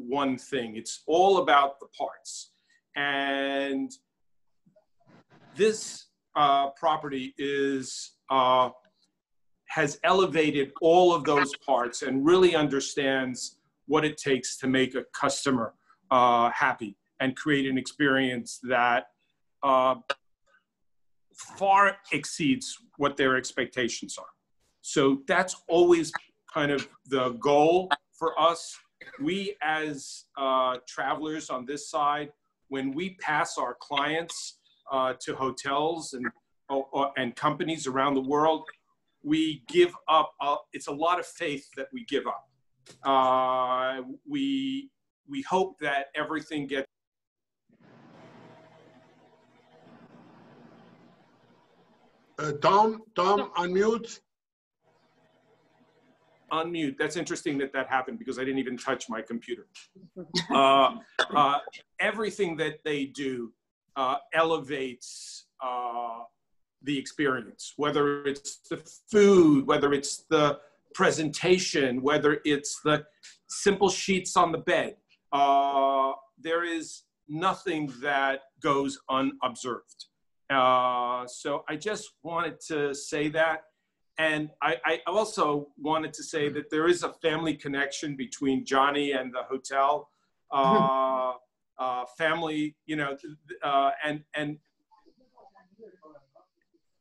one thing. It's all about the parts. And this property has elevated all of those parts and really understands what it takes to make a customer happy and create an experience that far exceeds what their expectations are. So that's always kind of the goal for us. We as travelers on this side, when we pass our clients to hotels and companies around the world, we give up, it's a lot of faith that we give up. We hope that everything gets Tom, unmute. Unmute. That's interesting that that happened because I didn't even touch my computer. Everything that they do elevates the experience, whether it's the food, whether it's the presentation, whether it's the simple sheets on the bed. There is nothing that goes unobserved. So I just wanted to say that. And I also wanted to say that there is a family connection between Johnny and the hotel. Family, you know, and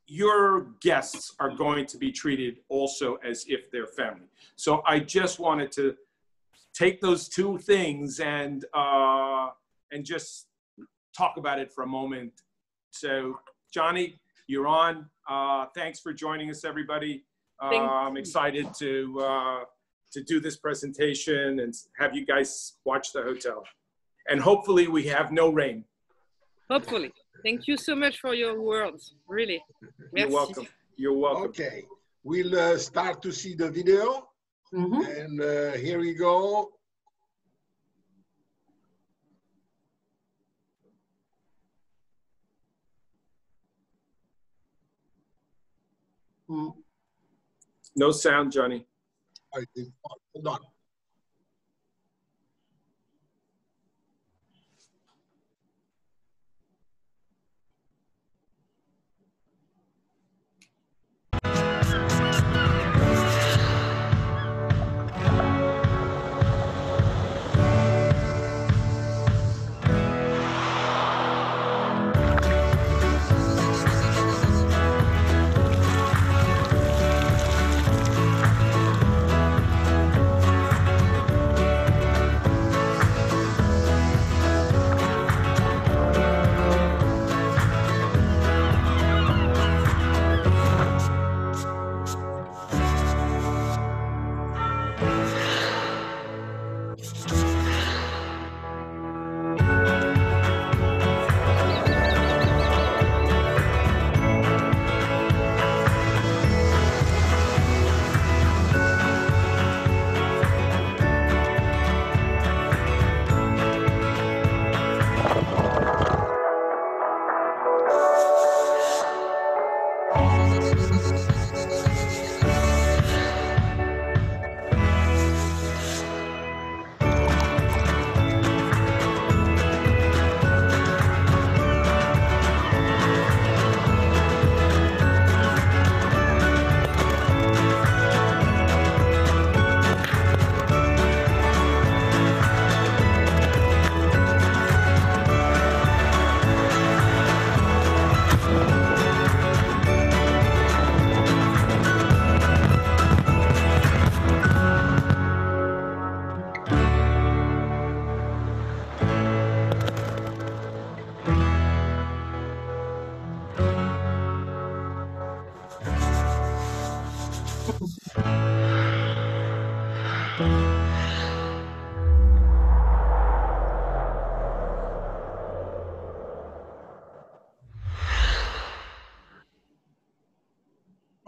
your guests are going to be treated also as if they're family. So I just wanted to take those two things and just talk about it for a moment. So Johnny, you're on. Thanks for joining us, everybody. I'm excited to do this presentation and have you guys watch the hotel. And hopefully we have no rain. Hopefully. Thank you so much for your words, really. Merci. You're welcome. You're welcome. Okay, we'll start to see the video. And here we go. No sound, Johnny. Hold on.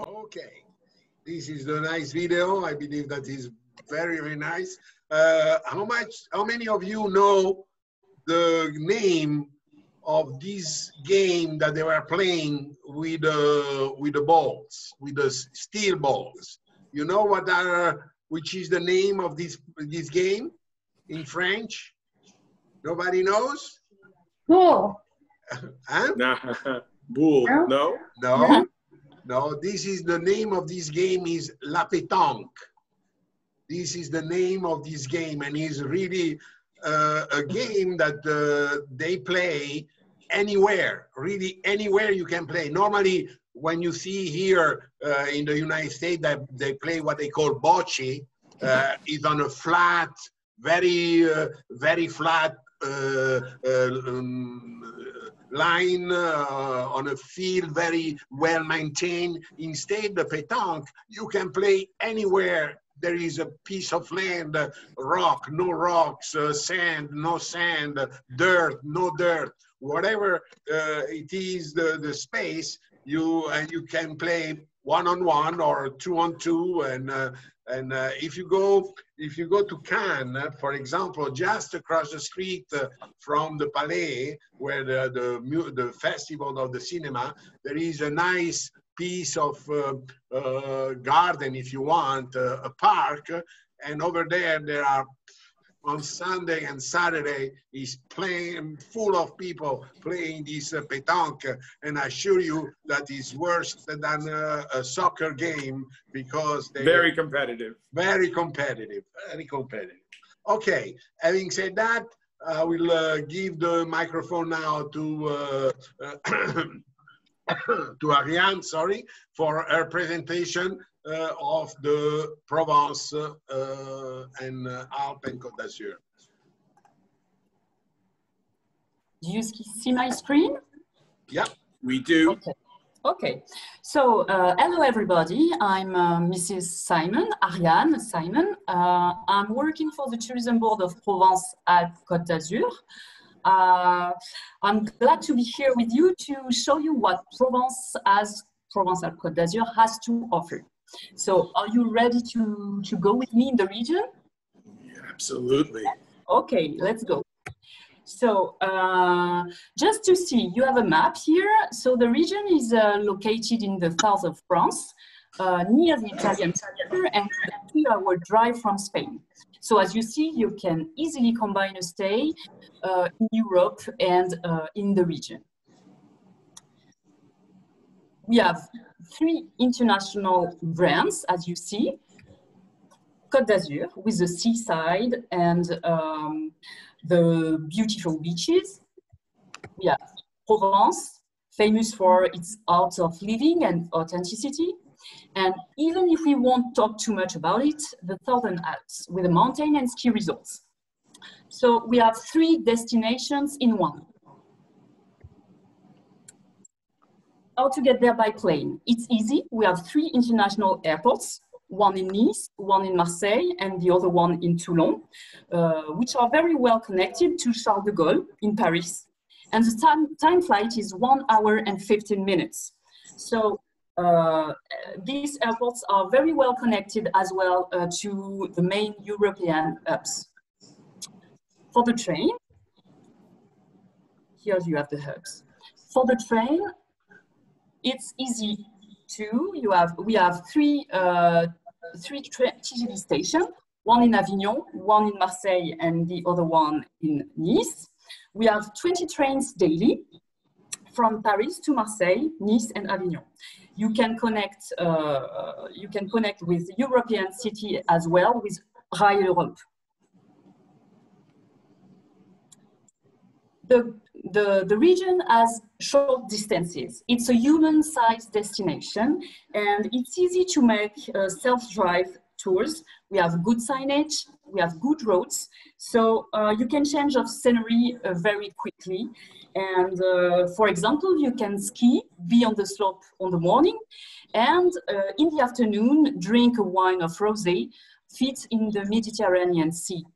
Okay, this is the nice video. I believe that is very, very nice. How many of you know the name of this game that they were playing with the balls, with the steel balls? You know which is the name of this game? in French? Nobody knows? Cool. Huh? Boule. No? No. No, this is the name of this game is La Pétanque. This is the name of this game, and it's really a game that they play anywhere, really anywhere you can play. Normally, when you see here in the United States that they play what they call bocce, is on a flat, very flat line on a field, very well maintained. Instead, the pétanque, you can play anywhere. There is a piece of land, rock, no rocks, sand, no sand, dirt, no dirt. Whatever it is, the space, you can play 1-on-1 or 2-on-2, and if you go to Cannes, for example, just across the street from the Palais, where the festival of the cinema, there is a nice piece of garden, if you want, a park, and over there are on Sunday and Saturday is playing, full of people playing this pétanque, and I assure you that is worse than a soccer game because they very competitive. Very competitive, very competitive. Okay, having said that, I will give the microphone now to to Ariane, sorry, for her presentation of the Provence and Alpes and Côte d'Azur. Do you see my screen? Yeah, we do. Okay. Okay. So, hello everybody. I'm Mrs. Simon, Ariane Simon. I'm working for the Tourism Board of Provence Alpes Côte d'Azur. I'm glad to be here with you to show you what Provence Alpes Côte d'Azur has to offer. So are you ready to go with me in the region? Yeah, absolutely. Okay, let's go. So just to see, you have a map here. So the region is located in the south of France, near the Italian border and a 2-hour drive from Spain. So as you see, you can easily combine a stay in Europe and in the region. We have 3 international brands, as you see. Côte d'Azur, with the seaside and the beautiful beaches. We have Provence, famous for its art of living and authenticity. And even if we won't talk too much about it, the Southern Alps, with a mountain and ski resorts. So we have 3 destinations in one. How to get there by plane? It's easy. We have 3 international airports, one in Nice, one in Marseille, and the other one in Toulon, which are very well connected to Charles de Gaulle in Paris. And the time flight is 1 hour and 15 minutes. So these airports are very well connected as well to the main European hubs. For the train, here you have the hubs. For the train, it's easy too. We have 3 TGV stations, one in Avignon, one in Marseille, and the other one in Nice. We have 20 trains daily from Paris to Marseille, Nice, and Avignon. You can connect with European city as well with Rail Europe. The region has short distances. It's a human-sized destination, and it's easy to make self-drive tours. We have good signage, we have good roads, so you can change of scenery very quickly. And for example, you can ski, be on the slope on the morning, and in the afternoon, drink a wine of rosé fit in the Mediterranean Sea.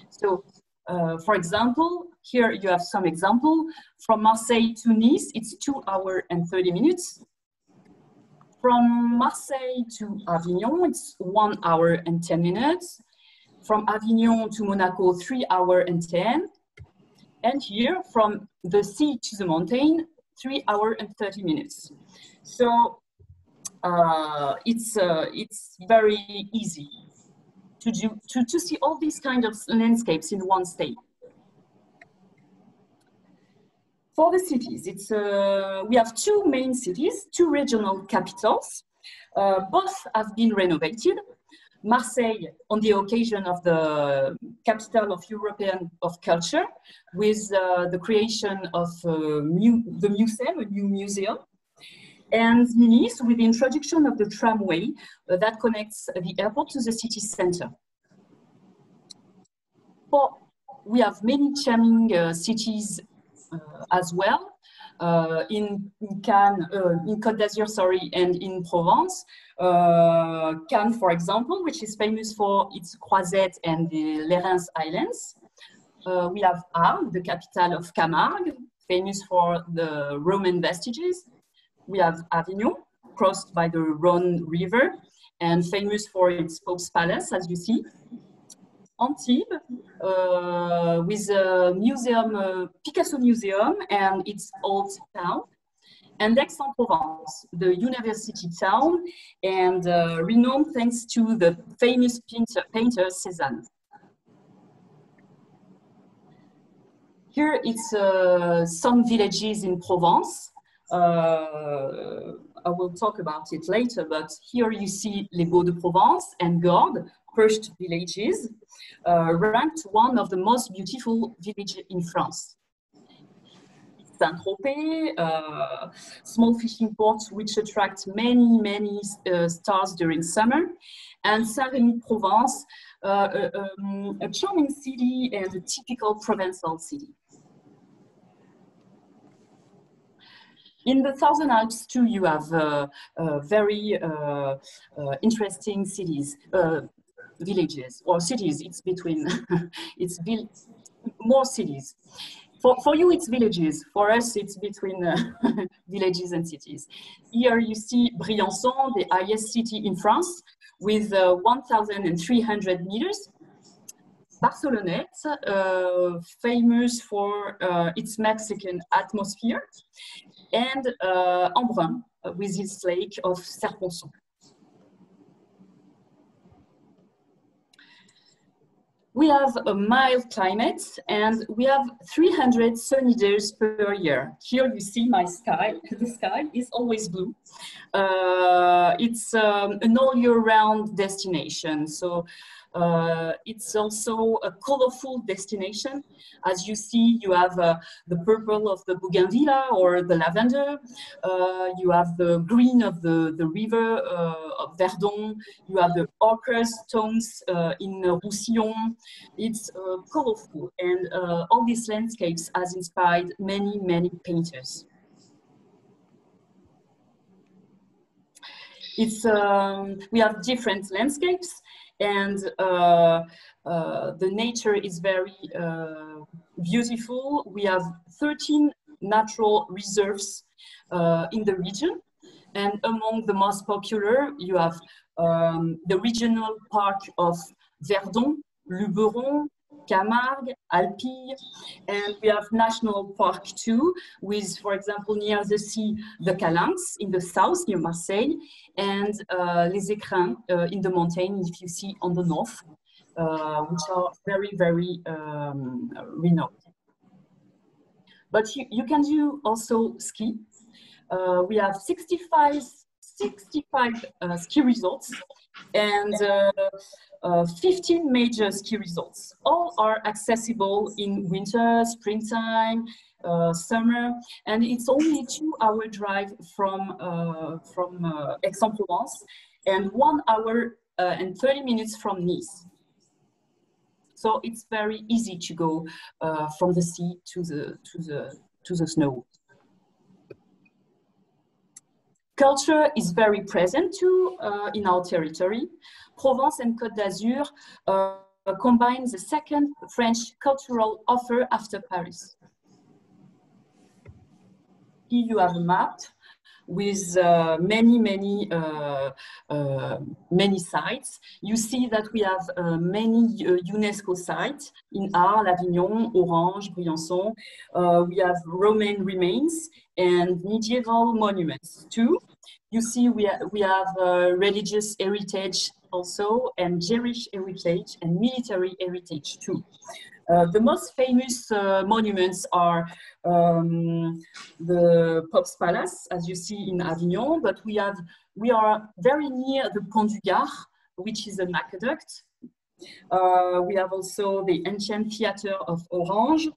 So, for example, here you have some example. From Marseille to Nice, it's 2 hours and 30 minutes. From Marseille to Avignon, it's 1 hour and 10 minutes. From Avignon to Monaco, 3 hours and 10. And here, from the sea to the mountain, 3 hours and 30 minutes. So it's very easy to see all these kind of landscapes in one state. For the cities, we have two main cities, two regional capitals. Both have been renovated. Marseille, on the occasion of the capital of European of culture, with the creation of the museum, a new museum. And Nice, with the introduction of the tramway that connects the airport to the city center. We have many charming cities as well, in Cannes, in Côte d'Azur, sorry, and in Provence. Cannes, for example, which is famous for its croisette and the Lérins Islands. We have Arles, the capital of Camargue, famous for the Roman vestiges. We have Avignon, crossed by the Rhône River, and famous for its Pope's Palace, as you see. Antibes, with a museum, Picasso Museum, and its old town. And Aix-en-Provence, the university town, and renowned thanks to the famous painter Cézanne. Here it's some villages in Provence. I will talk about it later, but here you see Les Baux de Provence and Gordes, first villages, ranked one of the most beautiful villages in France. Saint-Tropez, small fishing ports which attract many stars during summer, and Saint-Rémy-Provence, a charming city and a typical Provençal city. In the Southern Alps too, you have very interesting cities, villages or cities. It's between, it's more cities. For you, it's villages. For us, it's between villages and cities. Here you see Briançon, the highest city in France, with 1,300 meters. Barcelonnette, famous for its Mexican atmosphere, and Embrun, with its lake of Serponçon. We have a mild climate, and we have 300 sunny days per year. Here you see my sky. The sky is always blue. It's an all year round destination. So it's also a colorful destination. As you see, you have the purple of the bougainvillea or the lavender. You have the green of the river of Verdon. You have the ochre tones in Roussillon. It's colorful, and all these landscapes has inspired many painters. It's we have different landscapes, and the nature is very beautiful. We have 13 natural reserves in the region, and among the most popular, you have the regional park of Verdon, Luberon, Camargue, Alpilles, and we have national park too, with, for example, near the sea, the Calanques in the south, near Marseille, and Les Écrins in the mountain, if you see on the north, which are very renowned. But you can do also ski. We have 65 ski resorts, and 15 major ski resorts. All are accessible in winter, springtime, summer, and it's only a 2-hour drive from Aix-en-Provence, and 1 hour and 30 minutes from Nice. So it's very easy to go from the sea to the snow. Culture is very present too in our territory. Provence and Côte d'Azur combine the second French cultural offer after Paris. Here you have a map with many sites. You see that we have many UNESCO sites in Arles, Avignon, Orange, Briançon. We have Roman remains and medieval monuments too. You see we have religious heritage also, and Jewish heritage and military heritage too. The most famous monuments are the Pope's Palace, as you see in Avignon, but we are very near the Pont du Gard, which is an aqueduct. We have also the ancient theater of Orange,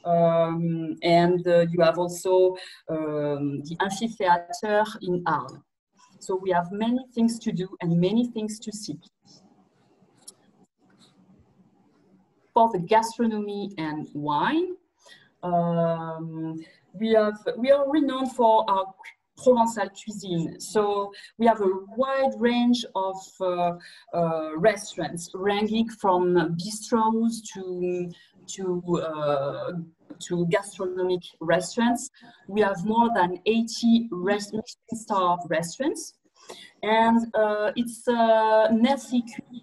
and you have also the amphitheater in Arles. So we have many things to do and many things to see. For the gastronomy and wine, we are renowned for our Provençal cuisine. So we have a wide range of restaurants, ranging from bistros to gastronomic restaurants. We have more than 80 Michelin-star restaurants, and it's healthy cuisine,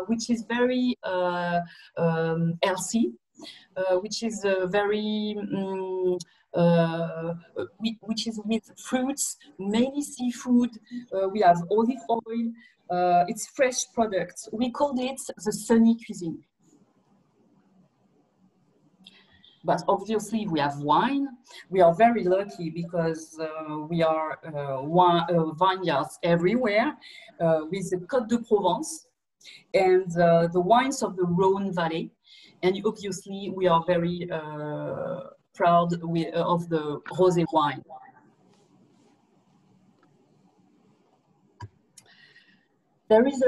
which is very healthy, which is very which is with fruits, mainly seafood. We have olive oil. It's fresh products. We called it the sunny cuisine. But obviously we have wine. We are very lucky because we are vineyards everywhere with the Côte de Provence and the wines of the Rhône Valley. And obviously we are very proud of the rosé wine. There is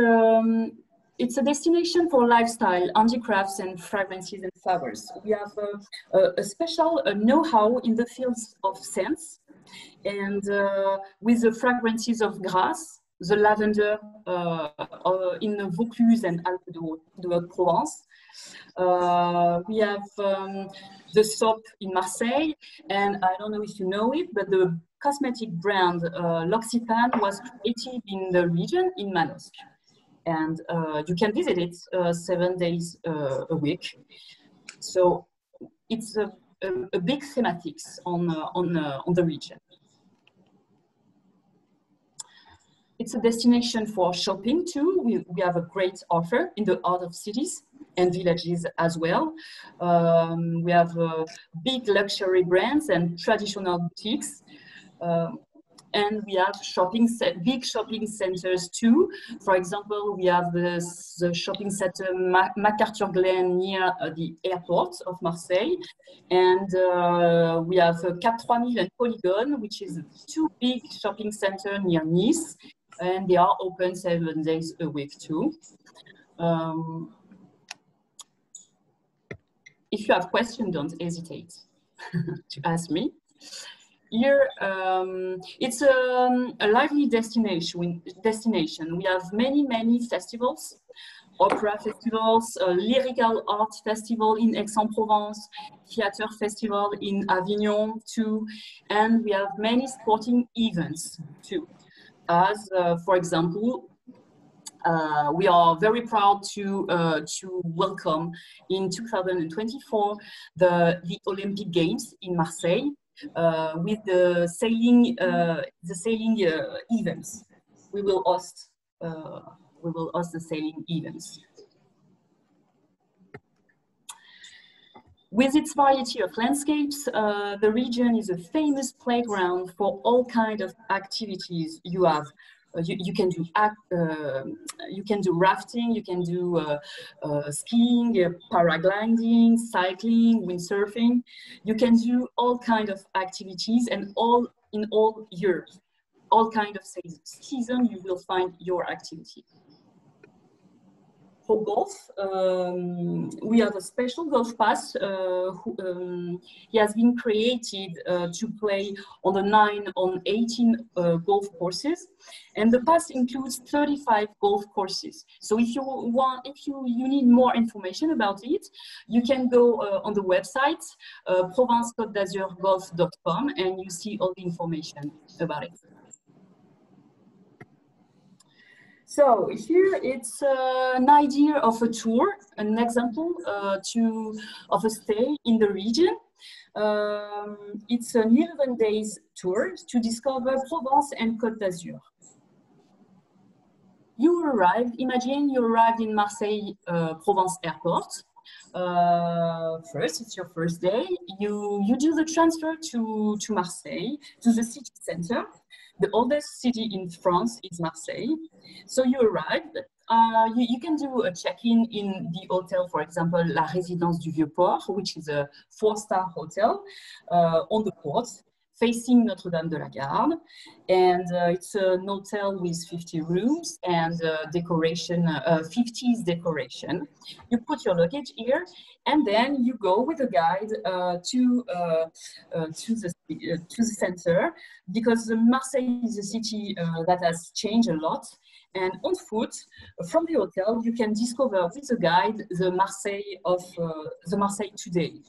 it's a destination for lifestyle, handicrafts, and fragrances and flowers. We have a special know-how in the fields of scents, and with the fragrances of grass, the lavender in the Vaucluse and Alpes de Provence. We have the soap in Marseille, and I don't know if you know it, but the cosmetic brand L'Occitane was created in the region in Manosque. And you can visit it 7 days a week. So it's a big thematics on the region. It's a destination for shopping too. We have a great offer in the heart of cities and villages as well. We have big luxury brands and traditional boutiques. And we have big shopping centers too. For example, we have the shopping center MacArthur Glen near the airport of Marseille. And we have Cap 3000 and Polygon, which is 2 big shopping centers near Nice. And they are open 7 days a week too. If you have questions, don't hesitate to ask me. Here, it's a lively destination. We have many festivals, opera festivals, lyrical art festival in Aix-en-Provence, theater festival in Avignon too, and we have many sporting events too. As for example, we are very proud to welcome in 2024 the Olympic Games in Marseille. With the sailing events, we will host the sailing events. With its variety of landscapes, the region is a famous playground for all kinds of activities. You have you can do rafting, you can do skiing, paragliding, cycling, windsurfing. You can do all kinds of activities, and in all year, all kinds of season, you will find your activity. For golf, we have a special golf pass. He has been created to play on the 9 on 18 golf courses, and the pass includes 35 golf courses. So if you need more information about it, you can go on the website provencecote-d'azur-golf.com, and you see all the information about it. So here it's an idea of a tour, an example of a stay in the region. It's an 11 days tour to discover Provence and Côte d'Azur. You arrived, imagine you arrived in Marseille Provence airport. First, it's your first day. You do the transfer to Marseille, to the city center. The oldest city in France is Marseille. So you arrived. You can do a check-in in the hotel, for example, La Résidence du Vieux-Port, which is a 4-star hotel on the port, facing Notre-Dame de la Garde. And it's an hotel with 50 rooms and decoration, 50s decoration. You put your luggage here, and then you go with a guide to the center, because Marseille is a city that has changed a lot. And on foot, from the hotel, you can discover with a guide the Marseille today.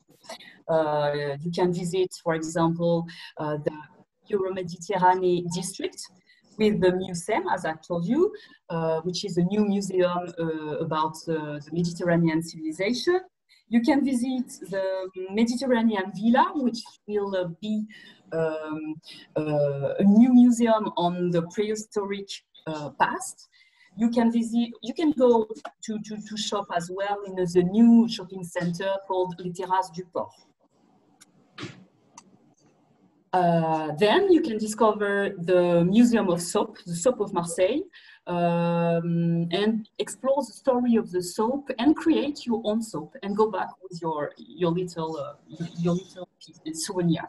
You can visit, for example, the Euro-Mediterranean district with the museum, as I told you, which is a new museum about the Mediterranean civilization. You can visit the Mediterranean Villa, which will be a new museum on the prehistoric past. You can visit. You can go to shop as well in the new shopping center called Les Terrasses du Port. Then you can discover the Museum of Soap, the soap of Marseille, and explore the story of the soap and create your own soap and go back with your little souvenir.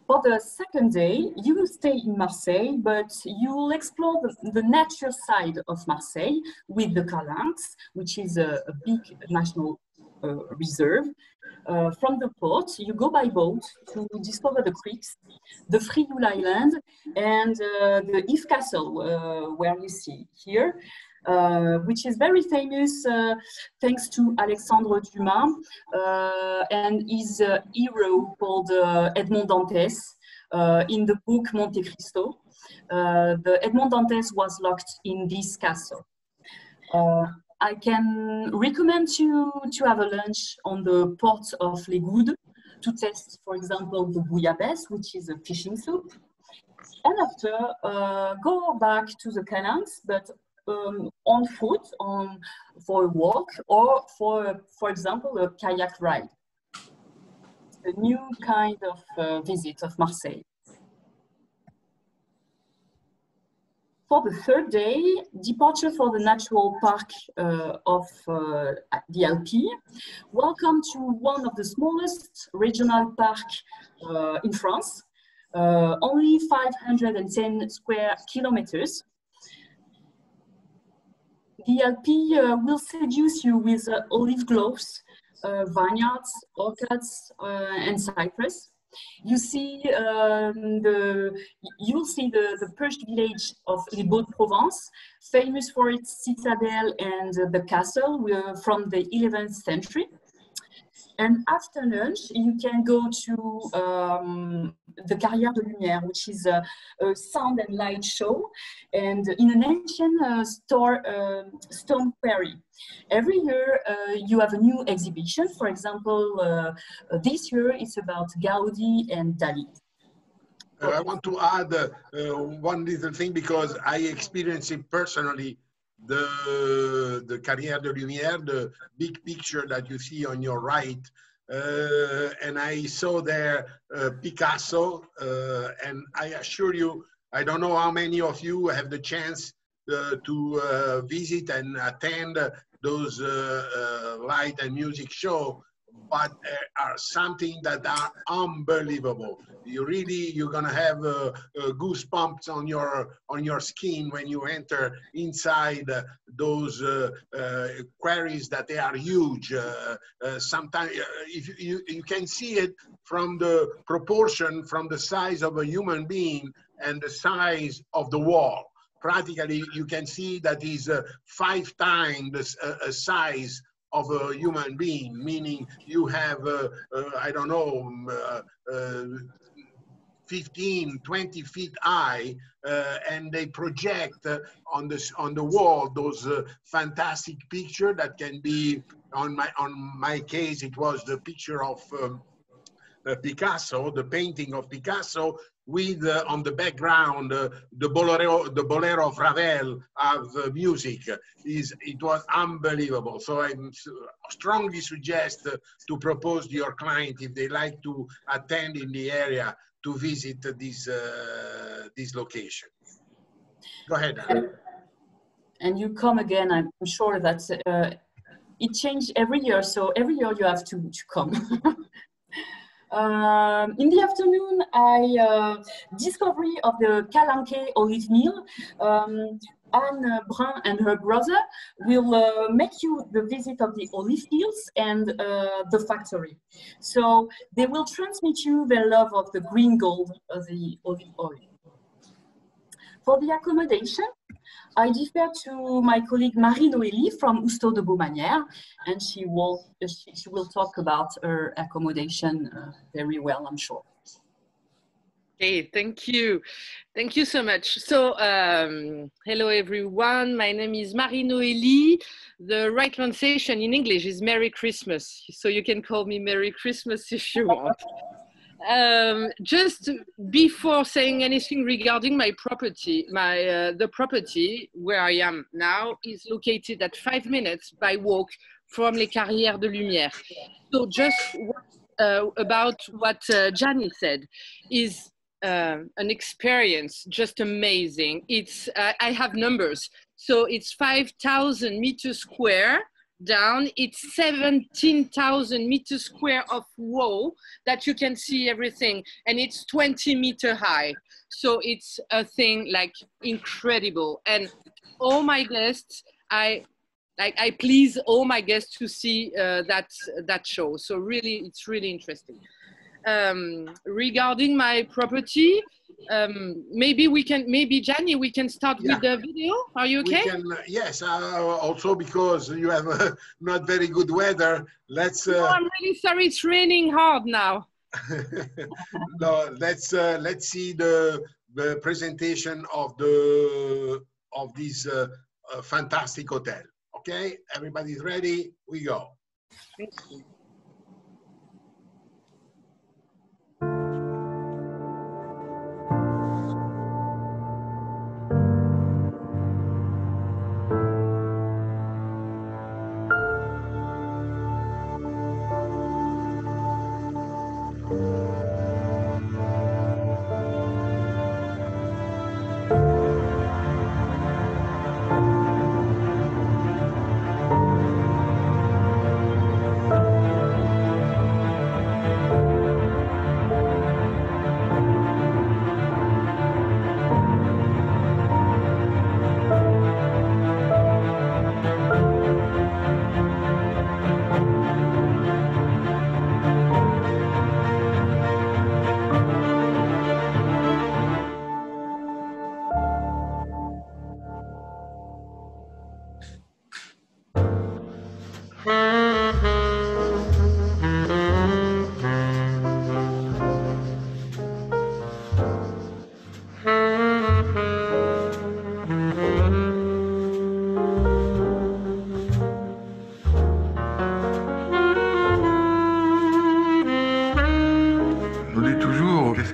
For the second day, you will stay in Marseille, but you will explore the nature side of Marseille with the Calanques, which is a big national reserve. From the port, you go by boat to discover the creeks, the Frioul Island, and the Yves Castle, where you see here, which is very famous thanks to Alexandre Dumas and his hero called Edmond Dantès in the book Monte Cristo. The Edmond Dantès was locked in this castle. I can recommend you to have a lunch on the port of Les Goudes to test, for example, the bouillabaisse, which is a fishing soup. And after, go back to the Calanques, but on foot, for a walk, or for example, a kayak ride. A new kind of visit of Marseille. For the third day, departure for the natural park of the Alpes. Welcome to one of the smallest regional parks in France, only 510 square kilometers. The Alpes will seduce you with olive groves, vineyards, orchards, and cypress. You see you'll see the Perched village of Les Baux de Provence, famous for its citadel and the castle from the 11th century. And after lunch, you can go to the Carrière de Lumière, which is a sound and light show, and in an ancient stone quarry. Every year, you have a new exhibition. For example, this year it's about Gaudi and Dali. I want to add one little thing, because I experienced it personally. The Carrière de Lumière, the big picture that you see on your right, and I saw there Picasso, and I assure you, I don't know how many of you have the chance to visit and attend those light and music show, but are something that are unbelievable. You're gonna have goosebumps on your skin when you enter inside those quarries, that they are huge. Sometimes if you can see it from the proportion, from the size of a human being and the size of the wall. Practically, you can see that is 5 times a size of a human being, meaning you have, I don't know, 15, 20 feet high, and they project on the wall those fantastic picture that can be, on my case, it was the picture of Picasso, the painting of Picasso, with on the background the Bolero of Ravel of music. It was unbelievable. So I strongly suggest to propose to your client, if they like to attend in the area, to visit this location. Go ahead, Anna. And you come again. I'm sure that it changed every year, so every year you have to come. In the afternoon, discovery of the Calanque olive mill. Anne Brun and her brother will make you the visit of the olive fields and the factory. So they will transmit you their love of the green gold of the olive oil. For the accommodation, I defer to my colleague Marie-Noélie from L'Oustau du Baumanniere, and she will talk about her accommodation very well, I'm sure. Okay, thank you. Thank you so much. So, hello everyone. My name is Marie-Noélie. The right pronunciation in English is Merry Christmas. So you can call me Merry Christmas if you want. Just before saying anything regarding my property, the property where I am now is located at 5 minutes by walk from Les Carrières de Lumière. So just about what Gianni said is an experience just amazing. It's I have numbers, so it's 5,000 meters square down. It's 17,000 meters square of wall that you can see everything, and it's 20 meter high. So it's a thing like incredible. And all my guests, I please all my guests to see that show. So really, it's really interesting. Regarding my property, maybe Gianni, we can start with the video. Are you okay? We can, yes. Also, because you have not very good weather, let's. No, I'm really sorry. It's raining hard now. No, let's see the presentation of this fantastic hotel. Okay, everybody's ready. We go. Thank you.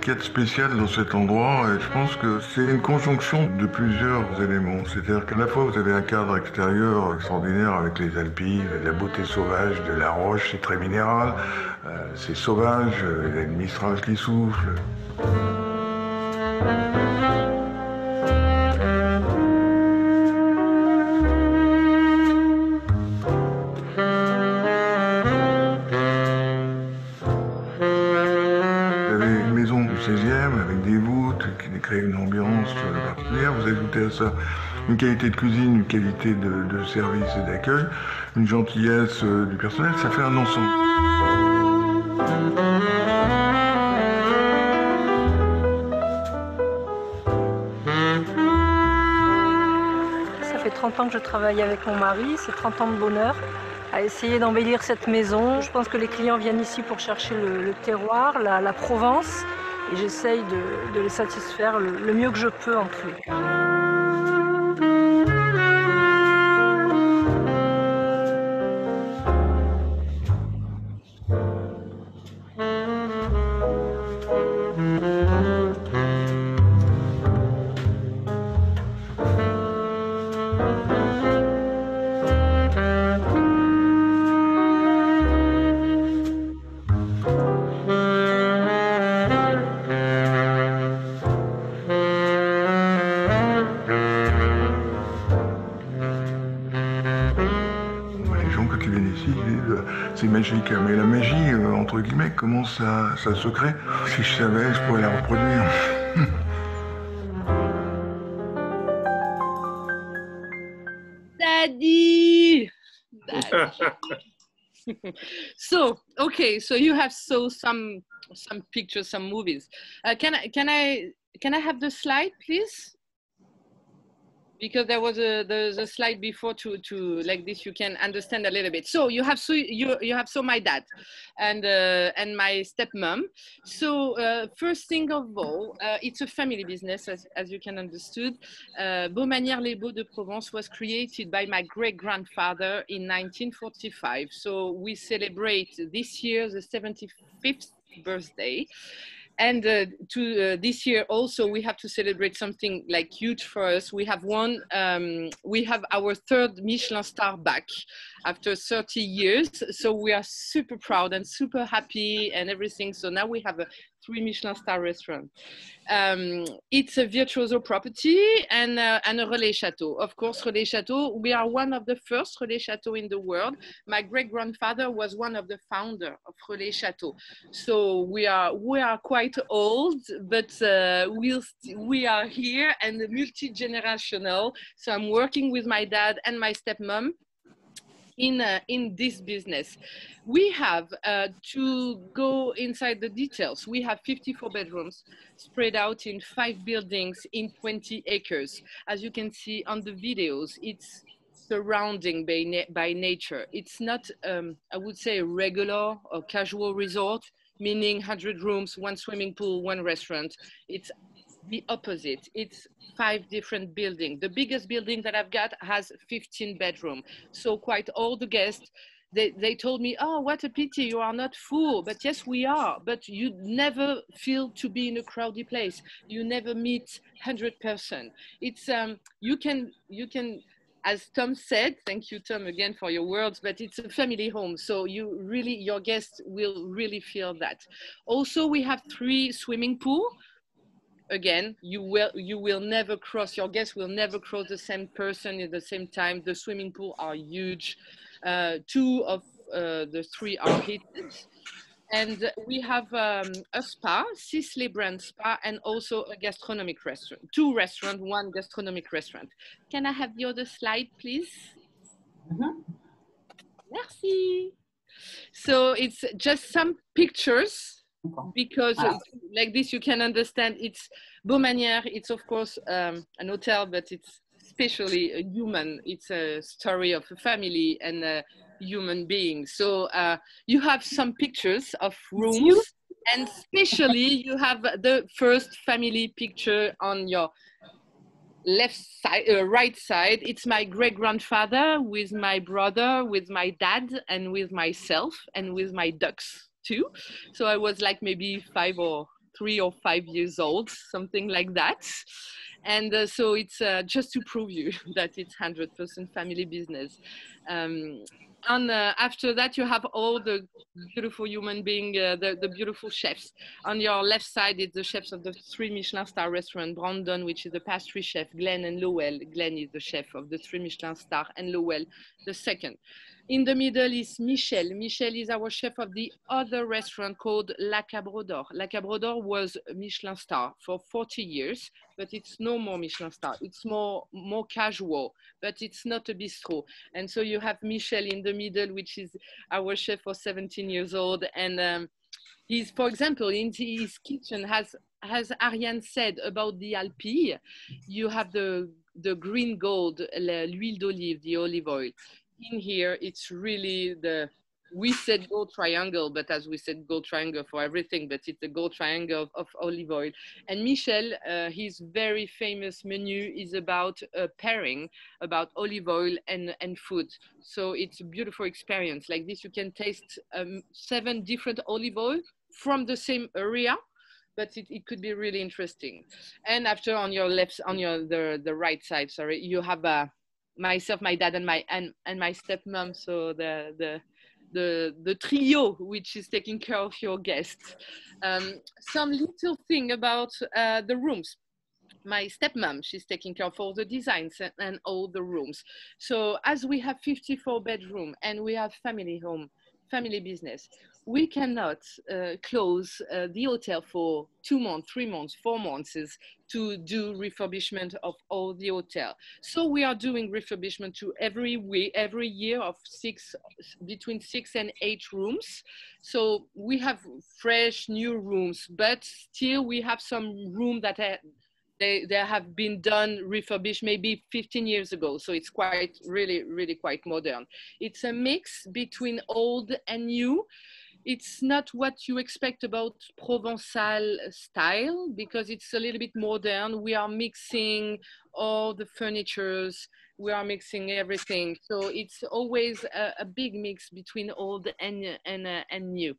qu'il y a de spécial dans cet endroit, et je pense que c'est une conjonction de plusieurs éléments. C'est-à-dire qu'à la fois vous avez un cadre extérieur extraordinaire avec les alpilles, la beauté sauvage de la roche, c'est très minéral, c'est sauvage, il y a une mistral qui souffle. Avec des voûtes qui créent une ambiance particulière. Vous ajoutez à ça une qualité de cuisine, une qualité de service et d'accueil, une gentillesse du personnel, ça fait un ensemble. Ça fait 30 ans que je travaille avec mon mari, c'est 30 ans de bonheur à essayer d'embellir cette maison. Je pense que les clients viennent ici pour chercher le terroir, la Provence. Et j'essaye de les satisfaire le mieux que je peux en tous les cas. c'est magique. Mais la magie, entre guillemets, comment ça se crée? Si je savais, je pourrais la reproduire. Daddy! So, okay, so you have some pictures, some movies. Can I have the slide, please? Because there's a slide before to like this, you can understand a little bit. So you have my dad and my stepmom. So first thing of all, it's a family business, as you can understood. Baumanniere Les Baux de Provence was created by my great-grandfather in 1945. So we celebrate this year the 75th birthday. And this year also we have to celebrate something like huge for us. We have we have our third Michelin star back after 30 years. So we are super proud and super happy and everything. So now we have a 3 Michelin star restaurant. It's a virtuoso property and a relais chateau. Of course, relais chateau, we are one of the first relais chateau in the world. My great-grandfather was one of the founders of relais chateau. So we are quite old, but we are here and multi-generational. So I'm working with my dad and my stepmom in this business. We have to go inside the details. We have 54 bedrooms spread out in 5 buildings in 20 acres. As you can see on the videos, it's surrounding by nature. It's not, I would say, a regular or casual resort, meaning 100 rooms, 1 swimming pool, 1 restaurant. It's the opposite. It's 5 different buildings. The biggest building that I've got has 15 bedrooms. So quite all the guests, they told me, oh, what a pity, you are not full. But yes, we are. But you never feel to be in a crowded place. You never meet 100%. It's, you can, as Tom said, thank you, Tom, again for your words, but it's a family home. So you really, your guests will really feel that. Also, we have 3 swimming pools. Again, you will never cross, your guests will never cross the same person at the same time. The swimming pool are huge. 2 of the 3 are heated. And we have a spa, Sisley brand spa, and also a gastronomic restaurant. 2 restaurants, 1 gastronomic restaurant. Can I have the other slide, please? Merci. So it's just some pictures, because like this you can understand it's Baumanniere. It's of course an hotel, but it's especially a human. It's a story of a family and a human being. So you have some pictures of rooms, and especially you have the first family picture on your left side, right side. It's my great-grandfather with my brother, with my dad, and with myself, and with my ducks too. So I was like maybe 3 or 5 years old, something like that. And so it's just to prove you that it's 100% family business. And after that, you have all the beautiful human being, the beautiful chefs. On your left side, it's the chefs of the 3 Michelin star restaurant, Brandon, which is the pastry chef, Glenn and Lowell. Glenn is the chef of the 3 Michelin star, and Lowell, the second. In the middle is Michel. Michel is our chef of the other restaurant called La Cabrodor. La Cabrodor was a Michelin star for 40 years, but it's no more Michelin star. It's more casual, but it's not a bistro. And so you have Michel in the middle, which is our chef for 17 years old. And he's, for example, in his kitchen, as Ariane said about the Alpi, you have the green gold, l'huile d'olive, the olive oil. In here, it's really we said gold triangle, but as we said gold triangle for everything, but it's a gold triangle of olive oil. And Michel, his very famous menu is about a pairing, about olive oil and food. So it's a beautiful experience. Like this, you can taste 7 different olive oil from the same area, but it could be really interesting. And after on your left, on the right side, sorry, you have myself, my dad, and my stepmom. So the trio, which is taking care of your guests. Some little thing about the rooms. My stepmom, she's taking care of all the designs and all the rooms. So as we have 54 bedroom and we have family family business. We cannot close the hotel for 2 months, 3 months, 4 months to do refurbishment of all the hotel. So we are doing refurbishment to every year of between 6 and 8 rooms. So we have fresh new rooms, but still we have some room that they have been done refurbished maybe 15 years ago. So it's quite really quite modern. It's a mix between old and new. It's not what you expect about Provençal style because it's a little bit modern. We are mixing all the furnitures. We are mixing everything. So it's always a big mix between old and new.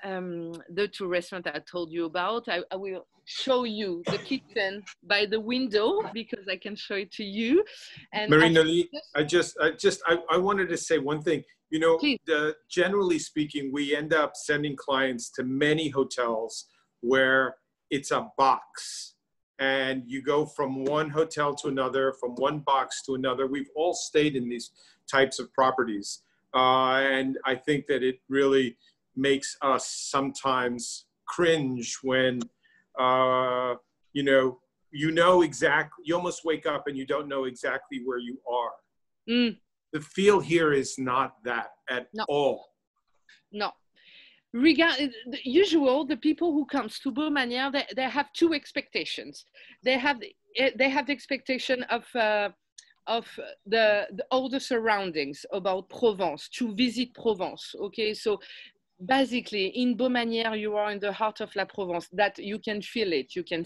The 2 restaurants I told you about, I will show you the kitchen by the window because I can show it to you. And Marie-Nolie, I wanted to say one thing. You know, generally speaking, we end up sending clients to many hotels where it's a box and you go from one hotel to another, from one box to another. We've all stayed in these types of properties. And I think that it really makes us sometimes cringe when, you almost wake up and you don't know exactly where you are. Mm. The feel here is not that at all. No. Usual, the people who comes to Baumanniere, they have 2 expectations. They have the expectation of all the surroundings about Provence, to visit Provence. Okay, so basically in Baumanniere, you are in the heart of La Provence. That you can feel it, you can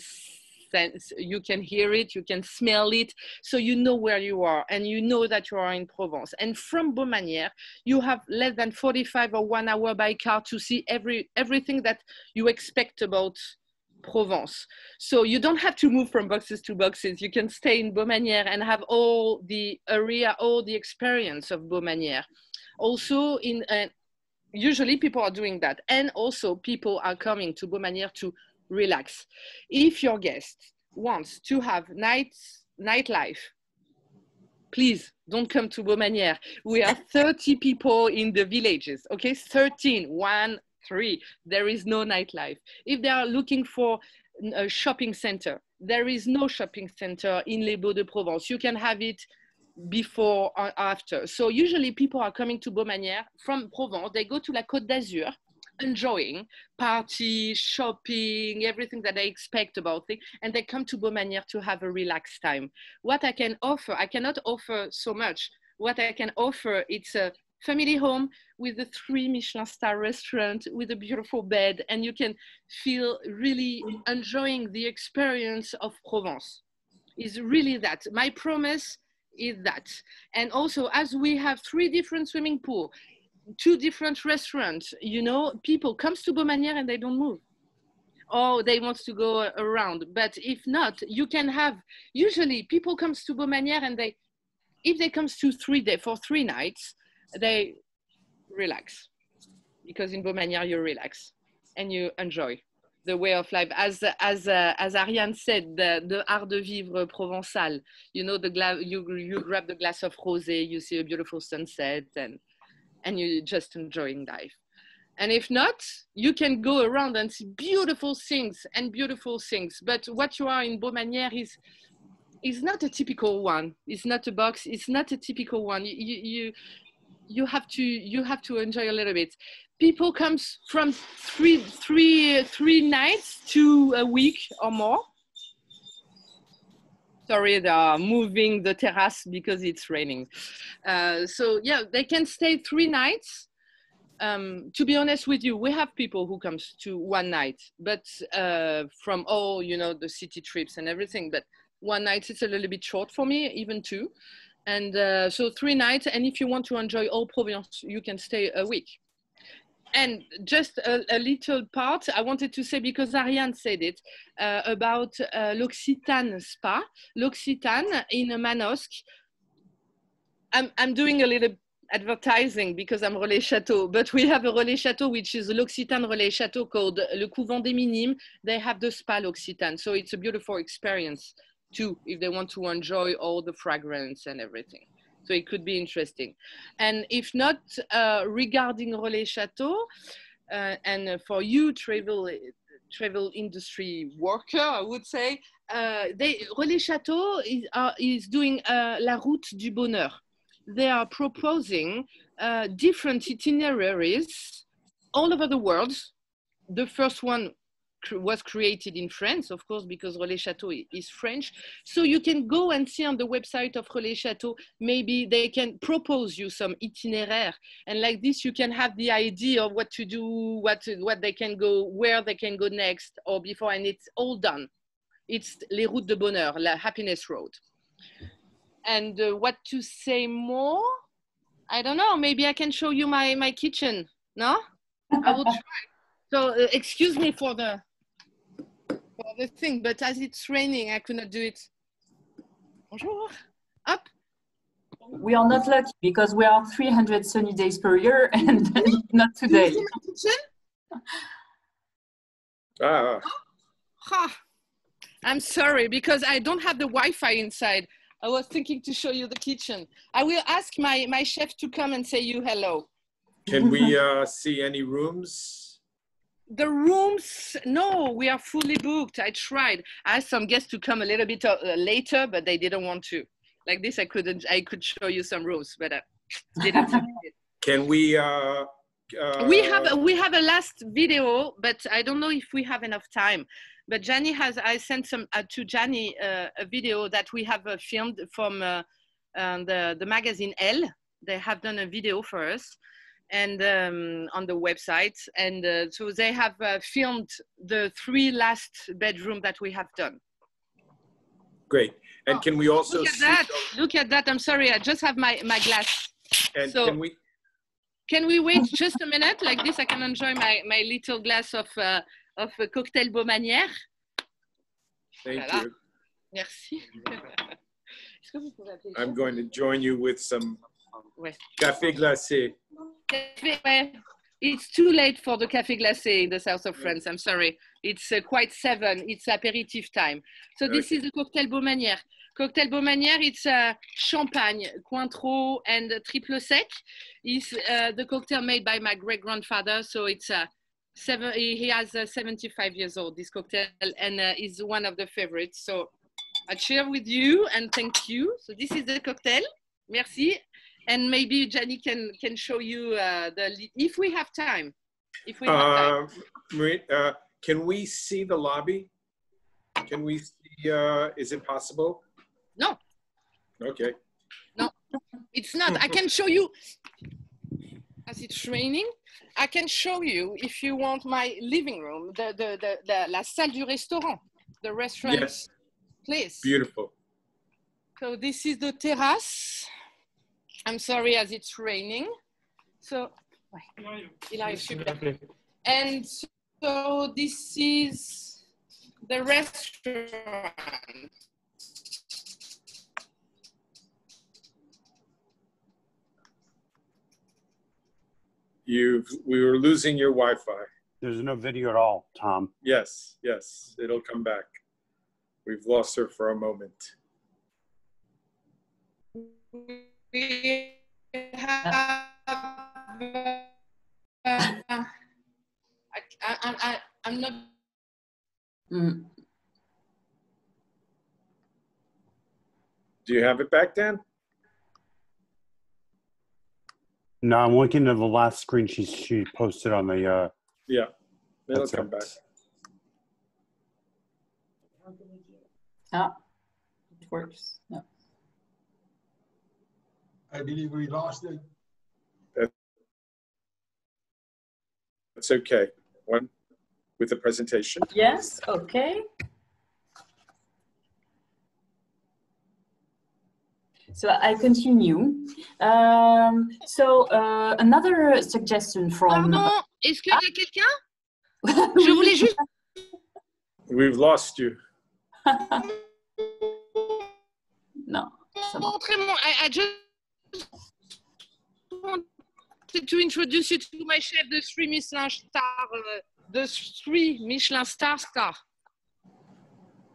sense, you can hear it, you can smell it, so you know where you are and you know that you are in Provence. And from Baumanniere, you have less than 45 or 1 hour by car to see everything that you expect about Provence. So you don't have to move from boxes to boxes. You can stay in Baumanniere and have all the area, all the experience of Baumanniere. Also, usually people are doing that, and also people are coming to Baumanniere to relax. If your guest wants to have nightlife, please don't come to Baumanniere. We are 30 people in the villages, okay? 13, 1, 3. There is no nightlife. If they are looking for a shopping center, there is no shopping center in Les Baux-de-Provence. You can have it before or after. So usually people are coming to Baumanniere from Provence. They go to La Côte d'Azur, enjoying party, shopping, everything that they expect about it, and they come to Baumanniere to have a relaxed time. What I can offer, I cannot offer so much. What I can offer, it's a family home with a 3 Michelin star restaurant with a beautiful bed, and you can feel really enjoying the experience of Provence. Is really that. My promise is that. And also, as we have 3 different swimming pools, 2 different restaurants, people comes to Baumanniere and they don't move. Or they want to go around. But if not, you can have, usually people comes to Baumanniere and if they comes to 3 days, for 3 nights, they relax. Because in Baumanniere, you relax and you enjoy the way of life. As Ariane said, the art de vivre provençal, you grab the glass of rosé, you see a beautiful sunset, and you're just enjoying life. And if not, you can go around and see beautiful things. But what you are in Baumanniere is not a typical one. It's not a box. It's not a typical one. You have to enjoy a little bit. People come from three nights to a week or more. Sorry, they are moving the terrace because it's raining. So yeah, they can stay 3 nights. To be honest with you, we have people who comes to 1 night, but from all, the city trips and everything, but 1 night is a little bit short for me, even 2. And so 3 nights. And if you want to enjoy all Provence, you can stay a week. And just a little part, I wanted to say, because Ariane said it, about l'Occitane Spa. L'Occitane in Manosque. I'm doing a little advertising because I'm Relais Château, but we have a Relais Château, which is l'Occitane Relais Château, called Le Couvent des Minimes. They have the spa l'Occitane. So it's a beautiful experience too, if they want to enjoy all the fragrance and everything. So it could be interesting. And if not, regarding Relais Château, and for you travel industry worker, I would say, Relais Château is doing La Route du Bonheur. They are proposing different itineraries all over the world. The first one was created in France, of course, because Relais Château is French. So you can go and see on the website of Relais Château, maybe they can propose you some itinéraire. And like this, you can have the idea of what to do, what they can go, where they can go next or before, and it's all done. It's Les Routes de Bonheur, La Happiness Road. And what to say more? I don't know, maybe I can show you my kitchen, no? I will try. So excuse me for the thing, but as it's raining, I could not do it. Bonjour. Up. We are not lucky because we are 300 sunny days per year and not today. Do you see my kitchen? I'm sorry because I don't have the Wi-Fi inside. I was thinking to show you the kitchen. I will ask my chef to come and say you hello. Can we see any rooms? The rooms, no, we are fully booked. I tried. I asked some guests to come a little bit later, but they didn't want to. Like this, I could show you some rooms, but didn't. Can we? We have a last video, but I don't know if we have enough time. But I sent some to Gianni a video that we have filmed from the magazine Elle. They have done a video for us. And on the website, and so they have filmed the 3 last bedroom that we have done. Great. And can we also look at that? Look at that! I'm sorry, I just have my glass. And so can we wait just a minute? Like this, I can enjoy my little glass of cocktail Baumanniere. Thank you. Merci. I'm going to join you with some café glacé. It's too late for the café glacé in the south of France. I'm sorry. It's quite 7. It's aperitif time. So this is the cocktail Baumanniere. Cocktail Baumanniere, it's champagne, Cointreau, and triple sec. It's the cocktail made by my great-grandfather. So it's he has 75 years old, this cocktail, and is one of the favorites. So I share with you and thank you. So this is the cocktail. Merci. And maybe Gianni can show you if we have time. If we have time. Marie, can we see the lobby? Can we see? Is it possible? No. Okay. No, it's not. I can show you. As it's raining, I can show you if you want my living room, la salle du restaurant, the restaurant place. Beautiful. So this is the terrace. I'm sorry as it's raining. So, and so this is the restaurant. We were losing your Wi-Fi. There's no video at all, Tom. Yes, it'll come back. We've lost her for a moment. We have, I'm not. Do you have it back, Dan? No, I'm looking at the last screen she posted on the. Yeah, it'll come back. It works. No. I believe we lost it. That's okay. One with the presentation. Yes, okay. So I continue. Another suggestion from... Pardon, est-ce qu'il y a quelqu'un? Je voulais juste... We've lost you. No. I just wanted to introduce you to my chef, the 3 Michelin star,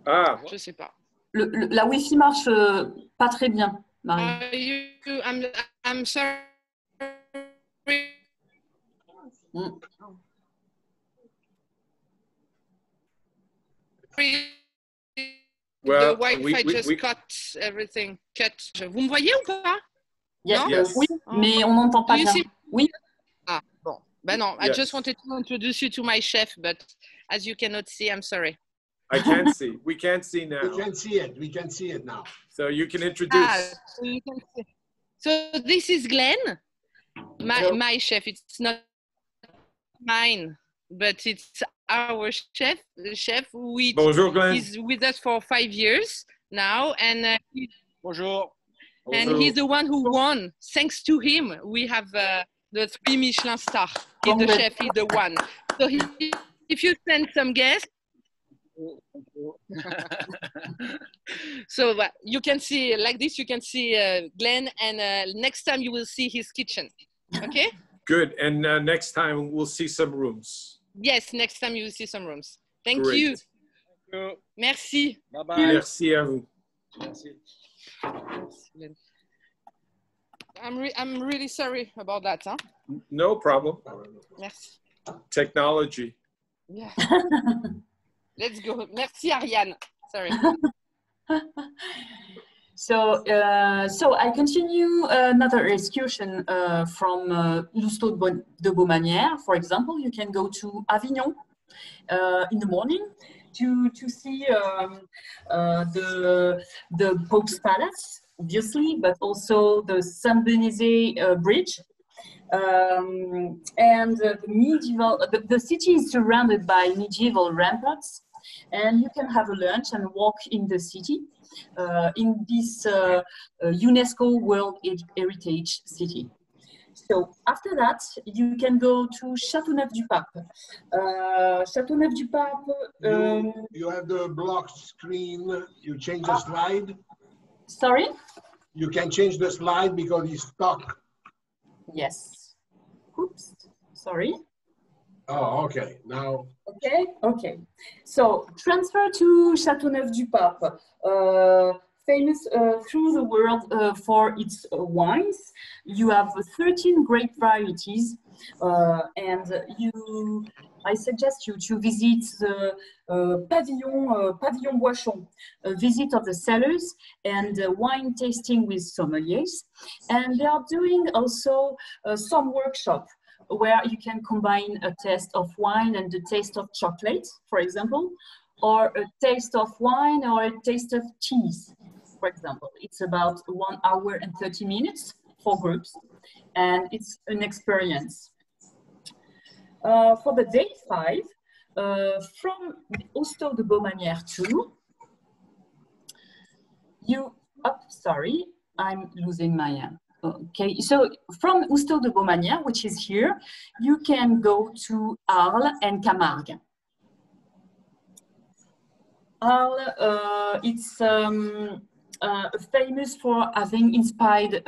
Ah. Je sais pas. La Wi-Fi marche pas très bien. Marie. I'm sorry. Mm. Well, the Wi-Fi just cut everything. Vous me voyez ou pas? Yes. Non? Yes. Oui, mais on n'entend pas bien. Oui. Ah, bon. Ben non, I Yes. just wanted to introduce you to my chef, but as you cannot see, I'm sorry. I can't see. We can't see now. We can see it. We can see it now. So you can introduce. So you can see. So this is Glenn, my chef. It's not mine, but it's our chef, the chef who Bonjour, Glenn. is with us for 5 years now, and Bonjour. and he's the one who won. Thanks to him, we have the 3 Michelin star. He's the chef. He's the one. So if you send some guests, so you can see like this. You can see Glenn, and next time you will see his kitchen. Okay. Good. And next time we'll see some rooms. Yes, next time you will see some rooms. Thank Great. you. Merci. Bye bye. Merci à vous. Merci. I'm really sorry about that. Huh? No problem. Merci. Technology. Yeah. Let's go. Merci, Ariane. Sorry. So I continue another excursion from L'Oustau du Baumanniere. For example, you can go to Avignon in the morning to see the Pope's Palace, obviously, but also the Saint-Benezet Bridge. And the city is surrounded by medieval ramparts, and you can have a lunch and walk in the city in this UNESCO World Heritage City. So after that, you can go to Châteauneuf-du-Pape. Châteauneuf-du-Pape. You have the block screen. You change the slide. Sorry? You can change the slide because it's stuck. Yes. Oops. Sorry. Oh, okay. Now. Okay. So transfer to Châteauneuf-du-Pape, famous through the world for its wines. You have 13 grape varieties, and I suggest you to visit the Pavillon Boisson, a visit of the cellars and wine tasting with sommeliers. And they are doing also some workshop where you can combine a taste of wine and the taste of chocolate, for example, or a taste of wine or a taste of cheese, for example. It's about 1 hour and 30 minutes for groups, and it's an experience. For the day 5, from L'Oustau du Baumanniere 2, sorry, I'm losing my okay, so from L'Oustau du Baumanniere, which is here, you can go to Arles and Camargue. Arles, it's famous for having inspired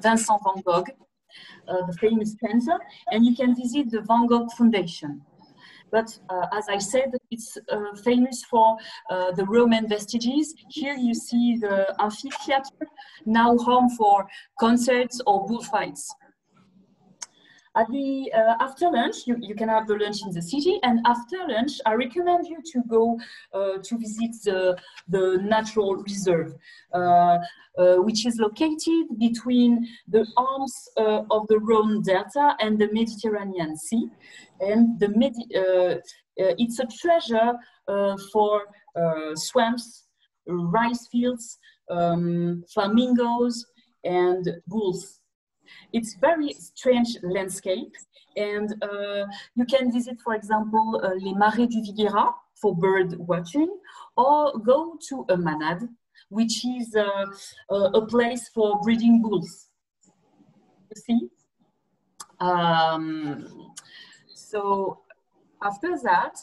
Vincent van Gogh, the famous painter, and you can visit the Van Gogh Foundation. But as I said, it's famous for the Roman vestiges. Here you see the amphitheater, now home for concerts or bullfights. At the after lunch, you can have the lunch in the city, and after lunch, I recommend you to go to visit the natural reserve, which is located between the arms of the Rhone Delta and the Mediterranean Sea, and it's a treasure for swamps, rice fields, flamingos, and bulls. It's very strange landscape, and you can visit, for example, les Marais du Viguera for bird watching, or go to a manade, which is a place for breeding bulls. You see? So after that,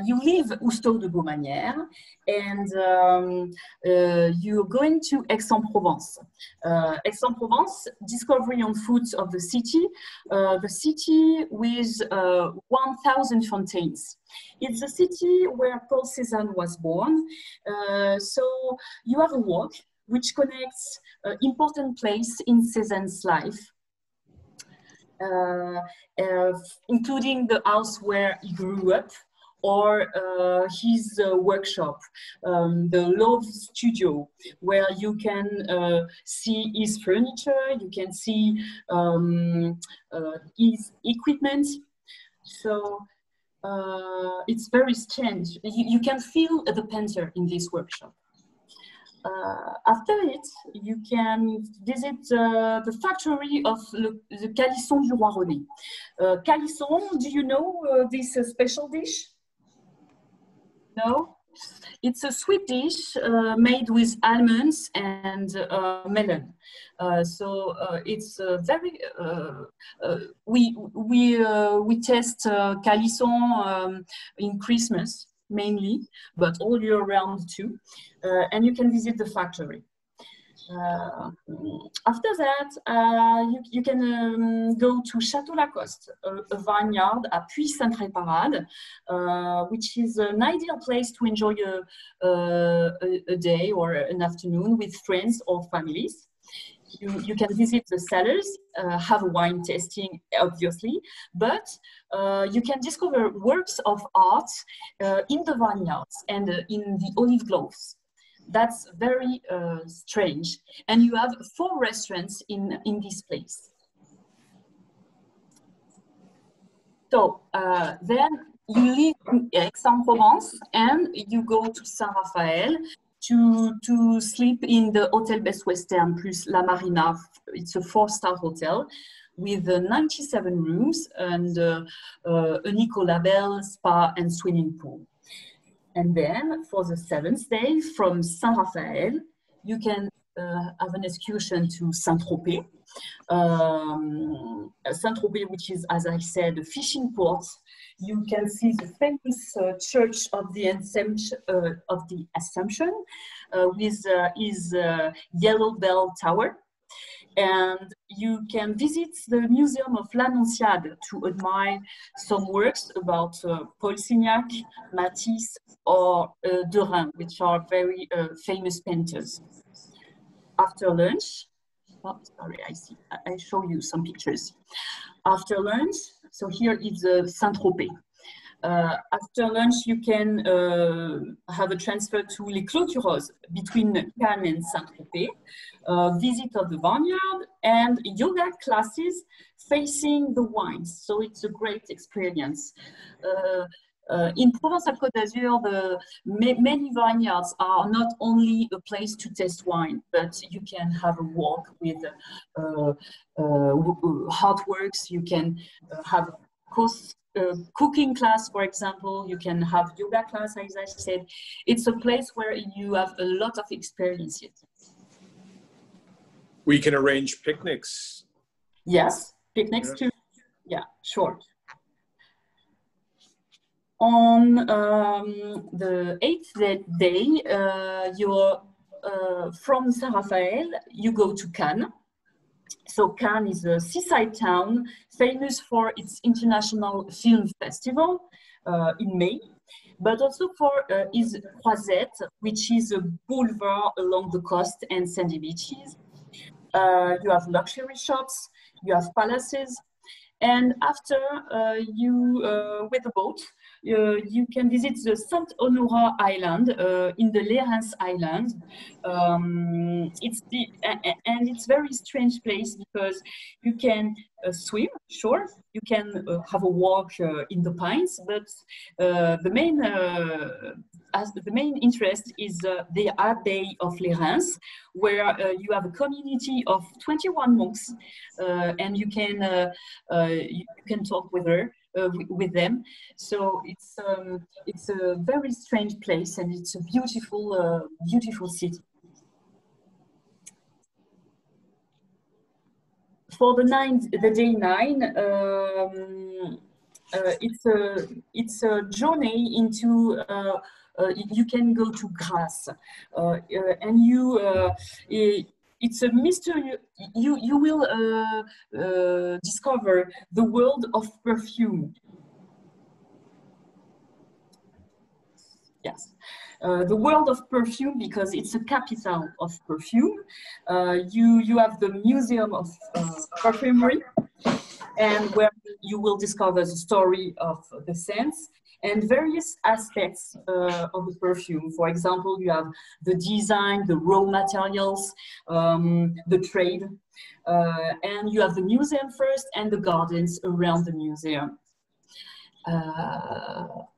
you leave L'Oustau du Baumanniere, and you're going to Aix-en-Provence. Aix-en-Provence, discovery on foot of the city with 1,000 fountains. It's the city where Paul Cézanne was born. So you have a walk which connects important place in Cézanne's life, including the house where he grew up, or his workshop, the Love Studio, where you can see his furniture, you can see his equipment. So it's very strange. You can feel the painter in this workshop. After it, you can visit the factory of the Calisson du Roi René. Calisson, do you know this special dish? No? It's a sweet dish made with almonds and melon. It's very. We test Calisson in Christmas mainly, but all year round too. And you can visit the factory. After that, you can go to Château Lacoste, a vineyard at Puy-Sainte-Réparade, which is an ideal place to enjoy a day or an afternoon with friends or families. You can visit the cellars, have a wine tasting, obviously, but you can discover works of art in the vineyards and in the olive groves. That's very strange. And you have 4 restaurants in this place. So then you leave Aix-en-Provence and you go to Saint-Raphaël to sleep in the Hotel Best Western plus La Marina. It's a 4-star hotel with 97 rooms and an eco-label, spa and swimming pool. And then for the 7th day from Saint-Raphaël, you can have an excursion to Saint-Tropez. Saint-Tropez, which is, as I said, a fishing port. You can see the famous Church of the Assumption with his yellow bell tower. And you can visit the Museum of l'Annonciade to admire some works about Paul Signac, Matisse, or Derain, which are very famous painters. After lunch, oh, sorry, I show you some pictures. After lunch, so here is Saint-Tropez. After lunch, you can have a transfer to Les Clôtureuses between Cannes and Saint-Tropez, visit of the vineyard, and yoga classes facing the wines. So it's a great experience. In Provence-Alpes-Côte d'Azur, many vineyards are not only a place to test wine, but you can have a walk with hard works. You can have cooking class, for example. You can have yoga class, as I said. It's a place where you have a lot of experiences. We can arrange picnics. Yes, picnics too. Yeah, sure. On the 8th day, you're from Saint-Raphaël, you go to Cannes. So Cannes is a seaside town famous for its international film festival in May, but also for its Croisette, which is a boulevard along the coast and sandy beaches. You have luxury shops, you have palaces, and after with a boat, you can visit the Saint Honora Island in the Lérins Island. It's very strange place because you can swim, sure, you can have a walk in the pines, but the main interest is the Abbey of Lérins, where you have a community of 21 monks, and you can talk with them. So it's a very strange place, and it's a beautiful beautiful city. For the day 9, it's a journey into. You can go to Grasse, and it's a mystery. You will discover the world of perfume. Yes. the world of perfume, because it's a capital of perfume. You have the Museum of Perfumery, and where you will discover the story of the scents and various aspects of the perfume. For example, you have the design, the raw materials, the trade, and you have the museum first and the gardens around the museum.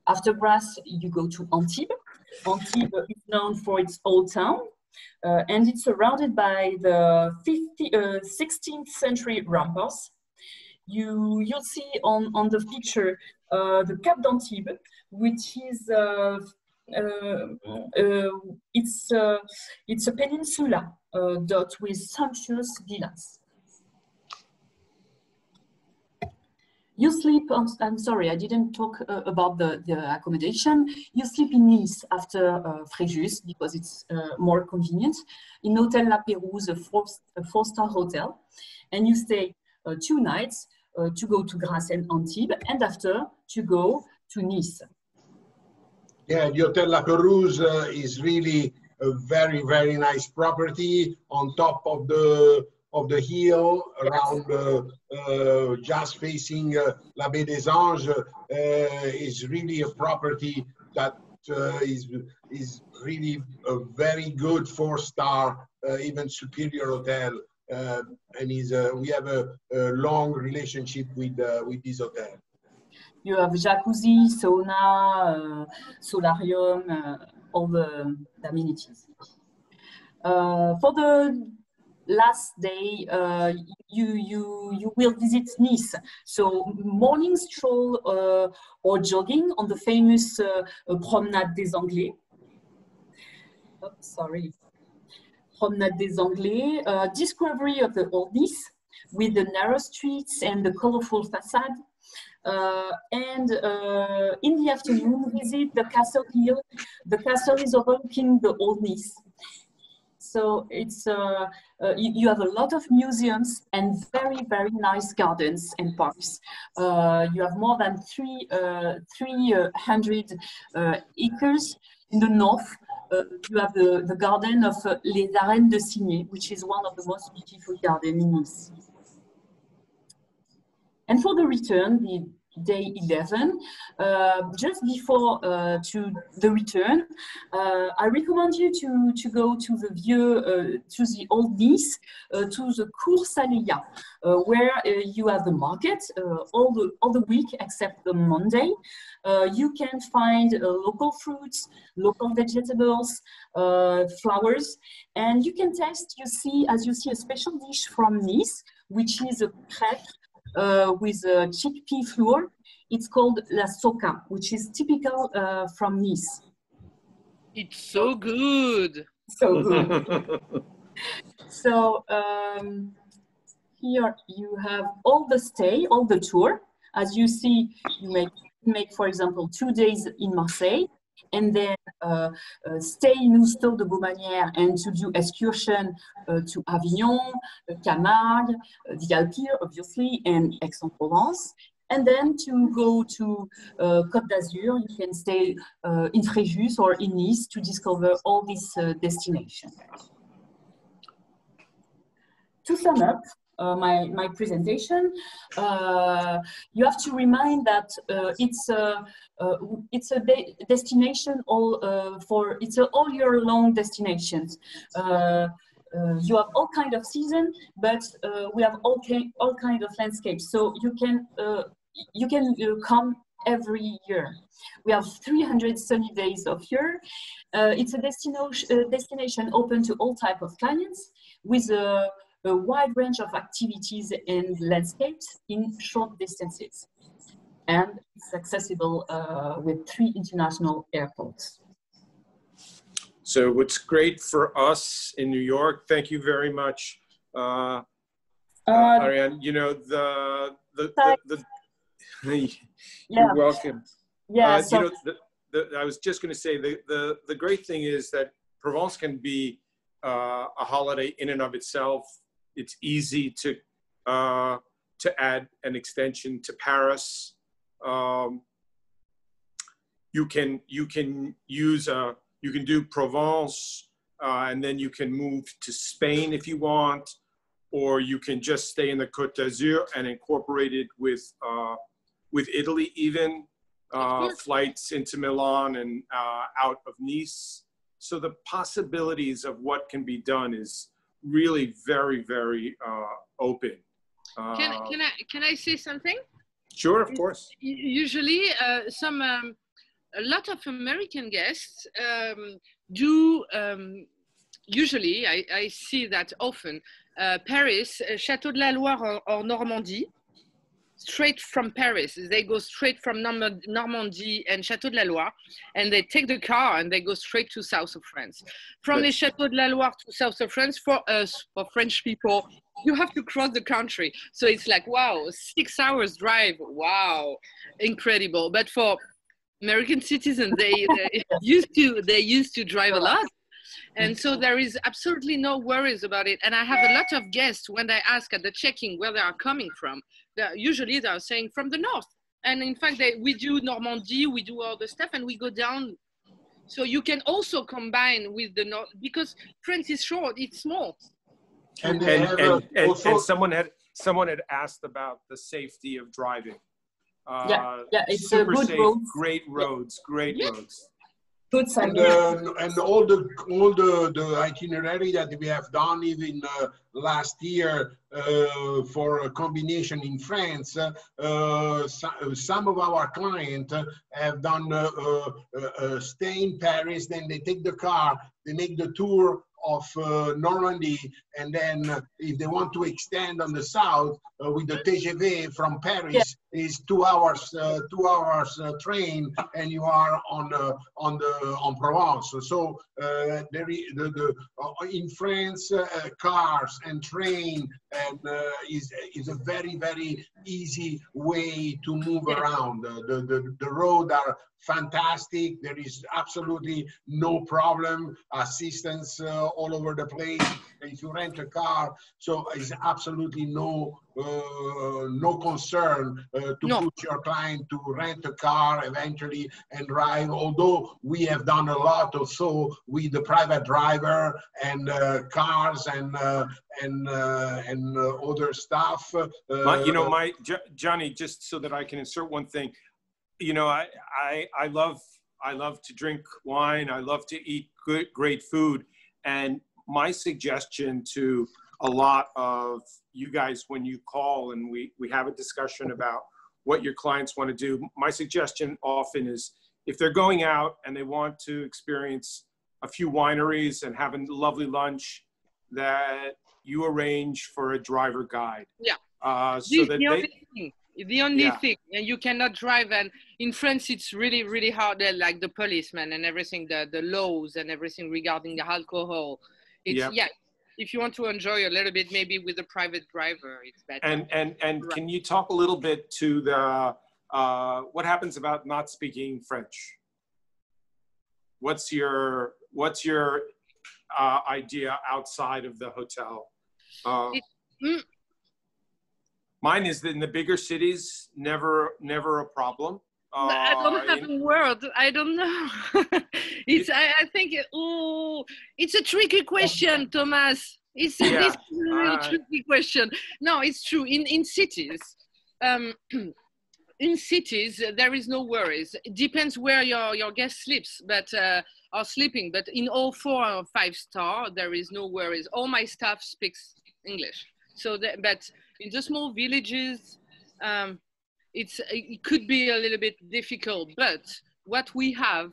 After Grasse, you go to Antibes. Antibes is known for its old town, and it's surrounded by the 16th century ramparts. You'll see on the picture the Cap d'Antibes, which is it's a peninsula dot with sumptuous villas. You sleep on, I'm sorry, I didn't talk about the accommodation. You sleep in Nice after Fréjus because it's more convenient. In Hotel La Pérouse, a four-star hotel, and you stay 2 nights to go to Grasse and Antibes, and after to go to Nice. Yeah, the Hotel La Pérouse is really a very, very nice property on top of the hill around just facing La Baie des Anges. Is really a property that is really a very good 4-star, even superior hotel. And we have a long relationship with this hotel. You have jacuzzi, sauna, solarium, all the amenities. For the last day, you will visit Nice. So morning stroll or jogging on the famous Promenade des Anglais. Oh, sorry. Promenade des Anglais, discovery of the old Nice with the narrow streets and the colorful facade. And in the afternoon, visit the Castle Hill. The castle is overlooking the old Nice. So it's you have a lot of museums and very, very nice gardens and parks. You have more than 300 acres in the north. You have the garden of Les Arènes de Signé, which is one of the most beautiful gardens in Nice. And for the return, the day 11, just before to the return, I recommend you to go to the view, to the old Nice, to the Cour Saléya, where you have the market all the week except the Monday. You can find local fruits, local vegetables, flowers, and you can taste. As you see, a special dish from Nice, which is a crêpe with chickpea flour. It's called la soca, which is typical from Nice. It's so good. So good. So here you have all the tour. As you see, you make, for example, 2 days in Marseille, and then stay in L'Oustau du Baumanniere and to do excursion to Avignon, Camargue, the Alpes, obviously, and Aix-en-Provence. And then to go to Côte d'Azur, you can stay in Fréjus or in Nice to discover all these destinations. To sum up my presentation, you have to remind that it's a destination it's an all year long destination. You have all kind of season, but we have all kind of landscapes. So you can come every year. We have 300 sunny days of year. It's a destination open to all type of clients with a wide range of activities and landscapes in short distances. And it's accessible with 3 international airports. So what's great for us in New York, thank you very much, Ariane. You know, you're welcome. Yeah, you know, I was just going to say the great thing is that Provence can be a holiday in and of itself. It's easy to add an extension to Paris. You can use you can do Provence, and then you can move to Spain if you want, or you can just stay in the Côte d'Azur and incorporate it with Italy even, flights into Milan and out of Nice. So the possibilities of what can be done is really very, very open. Can I say something? Sure, of course. Usually, a lot of American guests do. Usually, I see that often. Paris, Château de la Loire or Normandie. Straight from Paris. They go straight from Normandy and Château de la Loire, and they take the car and they go straight to south of France. From the Château de la Loire to south of France, for us, for French people, you have to cross the country. So it's like, wow, 6 hours drive. Wow, incredible. But for American citizens, they used to drive a lot. And so there is absolutely no worries about it. And I have a lot of guests when I ask at the checking where they are coming from. Usually they are saying from the north. And in fact, we do Normandy, we do all the stuff, and we go down. So you can also combine with the north, because France is short, it's small. And someone had asked about the safety of driving. It's super a good safe, roads. great roads, roads. Good And all the itinerary that we have done even last year for a combination in France, some of our clients have done stay in Paris, then they take the car, they make the tour of Normandy, and then if they want to extend on the south with the TGV from Paris, is 2 hours train, and you are on Provence. So in France, cars and train and is a very, very easy way to move around. The roads are fantastic. There is absolutely no problem. Assistance all over the place. If you rent a car, so it's absolutely no concern to put your client to rent a car eventually and drive. Although we have done a lot also with the private driver and cars and other stuff. Johnny, just so that I can insert one thing. You know, I love to drink wine. I love to eat great food. And my suggestion to a lot of you guys when you call and we have a discussion about what your clients want to do, my suggestion often is if they're going out and they want to experience a few wineries and have a lovely lunch, that you arrange for a driver guide. The only thing, and you cannot drive, and in France it's really, really hard, like the policemen and everything, the laws and everything regarding the alcohol. If you want to enjoy a little bit, maybe with a private driver, it's better. And can you talk a little bit to the what happens about not speaking French? What's your idea outside of the hotel? Mine is that in the bigger cities, never a problem. I don't have a word. I don't know. I think, it's a tricky question, Thomas. It's a really tricky question. No, it's true. In cities, there is no worries. It depends where your guest sleeps, are sleeping. But in all 4 or 5 star, there is no worries. All my staff speaks English. But in the small villages, it could be a little bit difficult. But what we have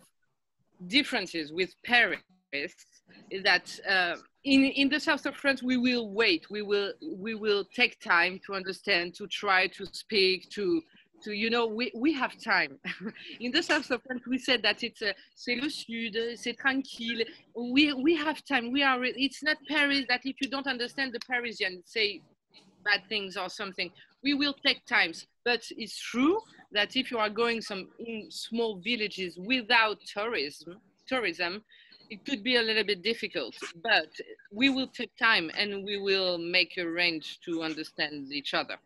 differences with Paris is that in the south of France, we will wait. We will take time to understand, to try to speak, we have time. In the south of France, we said that c'est le sud, c'est tranquille. We have time. It's not Paris that if you don't understand the Parisian, say bad things or something, we will take times. But it's true that if you are going in small villages without tourism, it could be a little bit difficult. But we will take time and we will make a range to understand each other.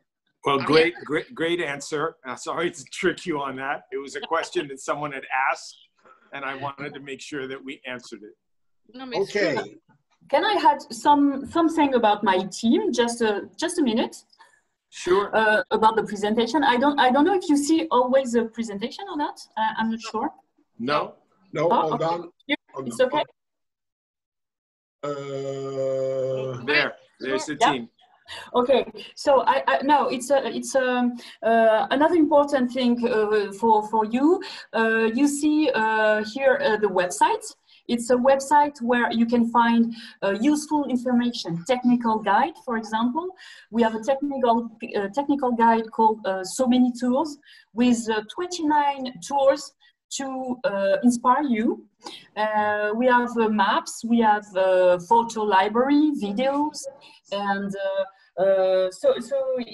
Well, great answer. Sorry to trick you on that. It was a question that someone had asked. and I wanted to make sure that we answered it. No, mais Okay. sure. Can I add something about my team? Just a minute. Sure. About the presentation. I don't know if you see always a presentation or not. I'm not sure. No. No, Oh, hold okay. on. It's okay. There's the Yeah. team. Okay, so I no, it's another important thing for you. You see here the website. It's a website where you can find useful information, technical guide, for example. We have a technical guide called So Many Tools with 29 tours to inspire you. We have maps, we have photo library, videos, and so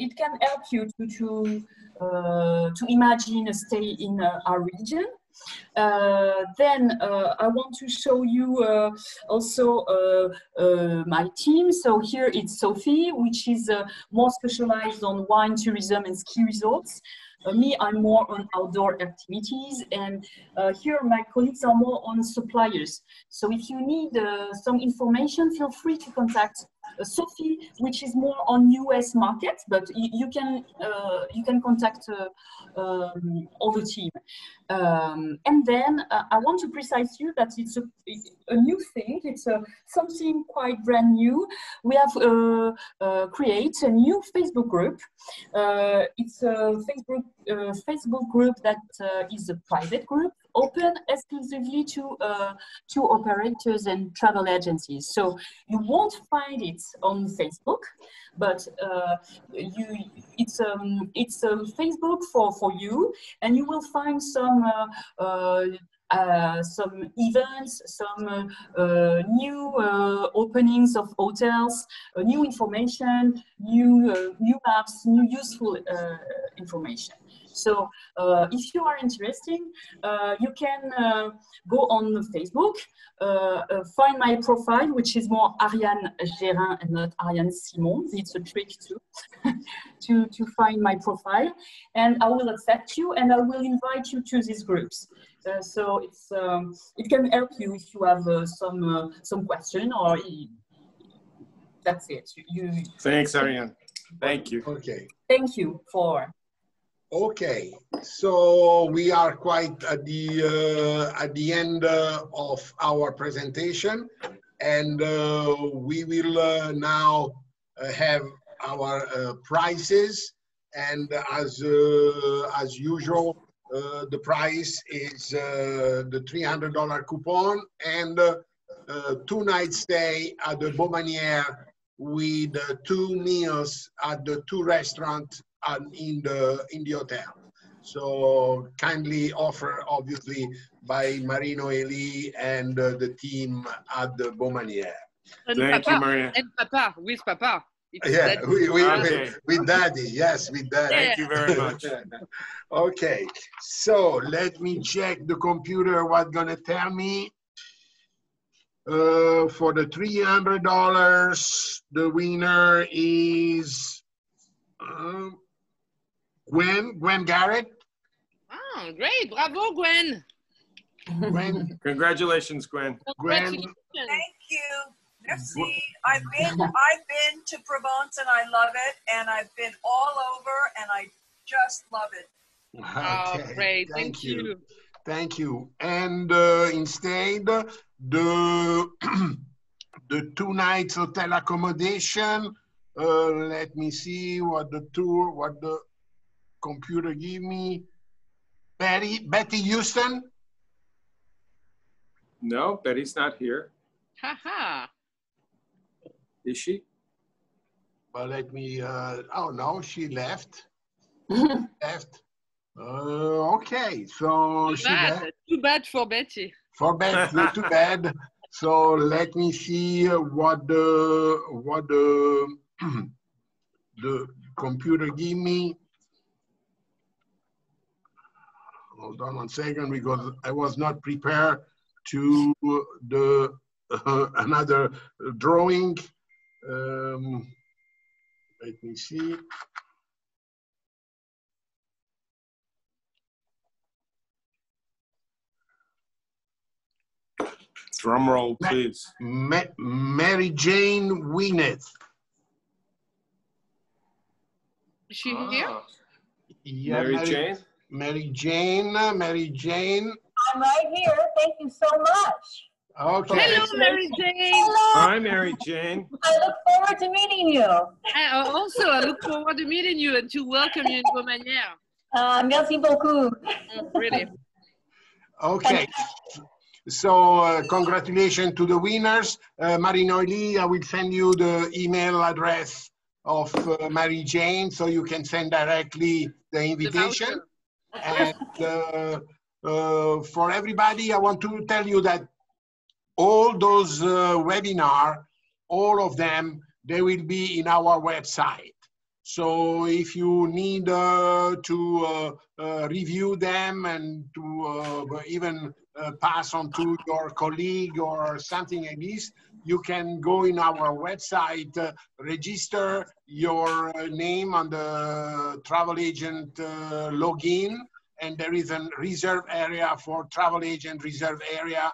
it can help you to imagine a stay in our region. Then I want to show you also my team. So here it's Sophie, which is more specialized on wine tourism and ski resorts. Me, I'm more on outdoor activities, and here my colleagues are more on suppliers. So if you need some information, feel free to contact Sophie, which is more on US market, but you can contact all the team. And then I want to precise you that it's a new thing. It's something quite brand new. We have created a new Facebook group. It's a Facebook group that is a private group, open exclusively to operators and travel agencies. So you won't find it on Facebook, but it's a Facebook for you, and you will find some events, some new openings of hotels, new information, new maps, new useful information. So if you are interested, you can go on Facebook, find my profile, which is more Ariane Gérin and not Ariane Simon. It's a trick too, to find my profile. And I will accept you, and I will invite you to these groups. So it can help you if you have some question, or that's it. Thanks, Ariane. Thank you. Okay. Thank you for. Okay, so we are quite at the end of our presentation, and we will now have our prizes. And as usual, the prize is the $300 coupon and 2-night stay at the Baumanniere with 2 meals at the 2 restaurants in the hotel. So kindly offer, obviously, by Marino Eli and the team at the Baumanniere. Thank you, Maria. And Papa, with Papa. Yeah, Okay. with Daddy, yes, with Daddy. Thank you very much. Okay, so let me check the computer what's gonna tell me. For the $300, the winner is Gwen Garrett. Oh, great. Bravo, Gwen. Gwen. Congratulations, Gwen. Gwen. Thank you. Merci. I've been to Provence and I love it, and I've been all over and I just love it. Oh, Okay, great. Thank you. Thank you. And instead, the 2 nights hotel accommodation. Let me see what the computer give me. Betty Houston. No, Betty's not here. Haha. Is she? Well, let me. Oh no, she left. Left. Okay, so she left. Too bad for Betty. For Betty, too bad. So let me see what the the computer give me. Hold on 1 second, because I was not prepared to the another drawing. Let me see. Drum roll, please. Mary Jane Winneth. Is she here? Yeah, Mary Jane? Mary Jane. I'm right here. Thank you so much. Okay. Hello, Mary Jane. Hello. Hi, Mary Jane. I look forward to meeting you. I look forward to meeting you and to welcome you in Baumanniere. Merci beaucoup. Really. Okay. So congratulations to the winners. Marie-Noélie, I will send you the email address of Mary Jane so you can send directly the invitation. And for everybody, I want to tell you that all those webinars, all of them, they will be in our website. So if you need to review them and to even pass on to your colleague or something like this, you can go in our website, register your name on the travel agent login, and there is a reserve area for travel agent reserve area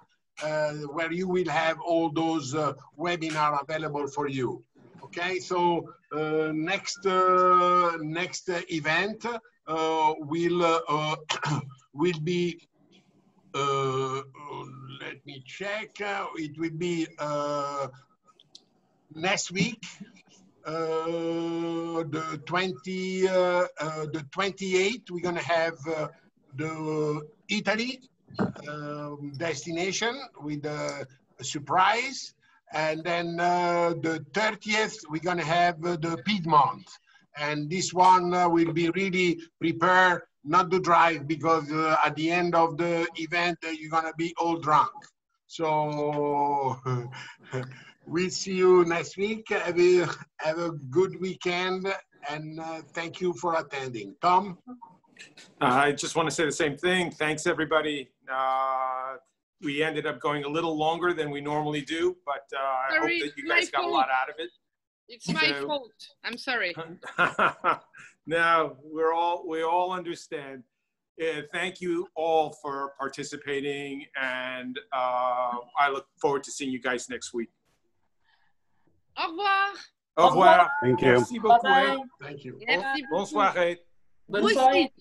where you will have all those webinars available for you. Okay, so next event will be let me check. It will be next week, the 28th. We're gonna have the Italy destination with a surprise. And then the 30th, we're gonna have the Piedmont. And this one will be really prepared not to drive because at the end of the event, you're gonna be all drunk. So we'll see you next week. Have a good weekend and thank you for attending. Tom? I just want to say the same thing. Thanks, everybody. We ended up going a little longer than we normally do, but I hope that you guys got a lot out of it. It's my fault. I'm sorry. No, we all understand. Thank you all for participating, and I look forward to seeing you guys next week. Au revoir. Au revoir. Thank you. Merci beaucoup. Thank you. Merci beaucoup. Bonsoir. Bonne soirée.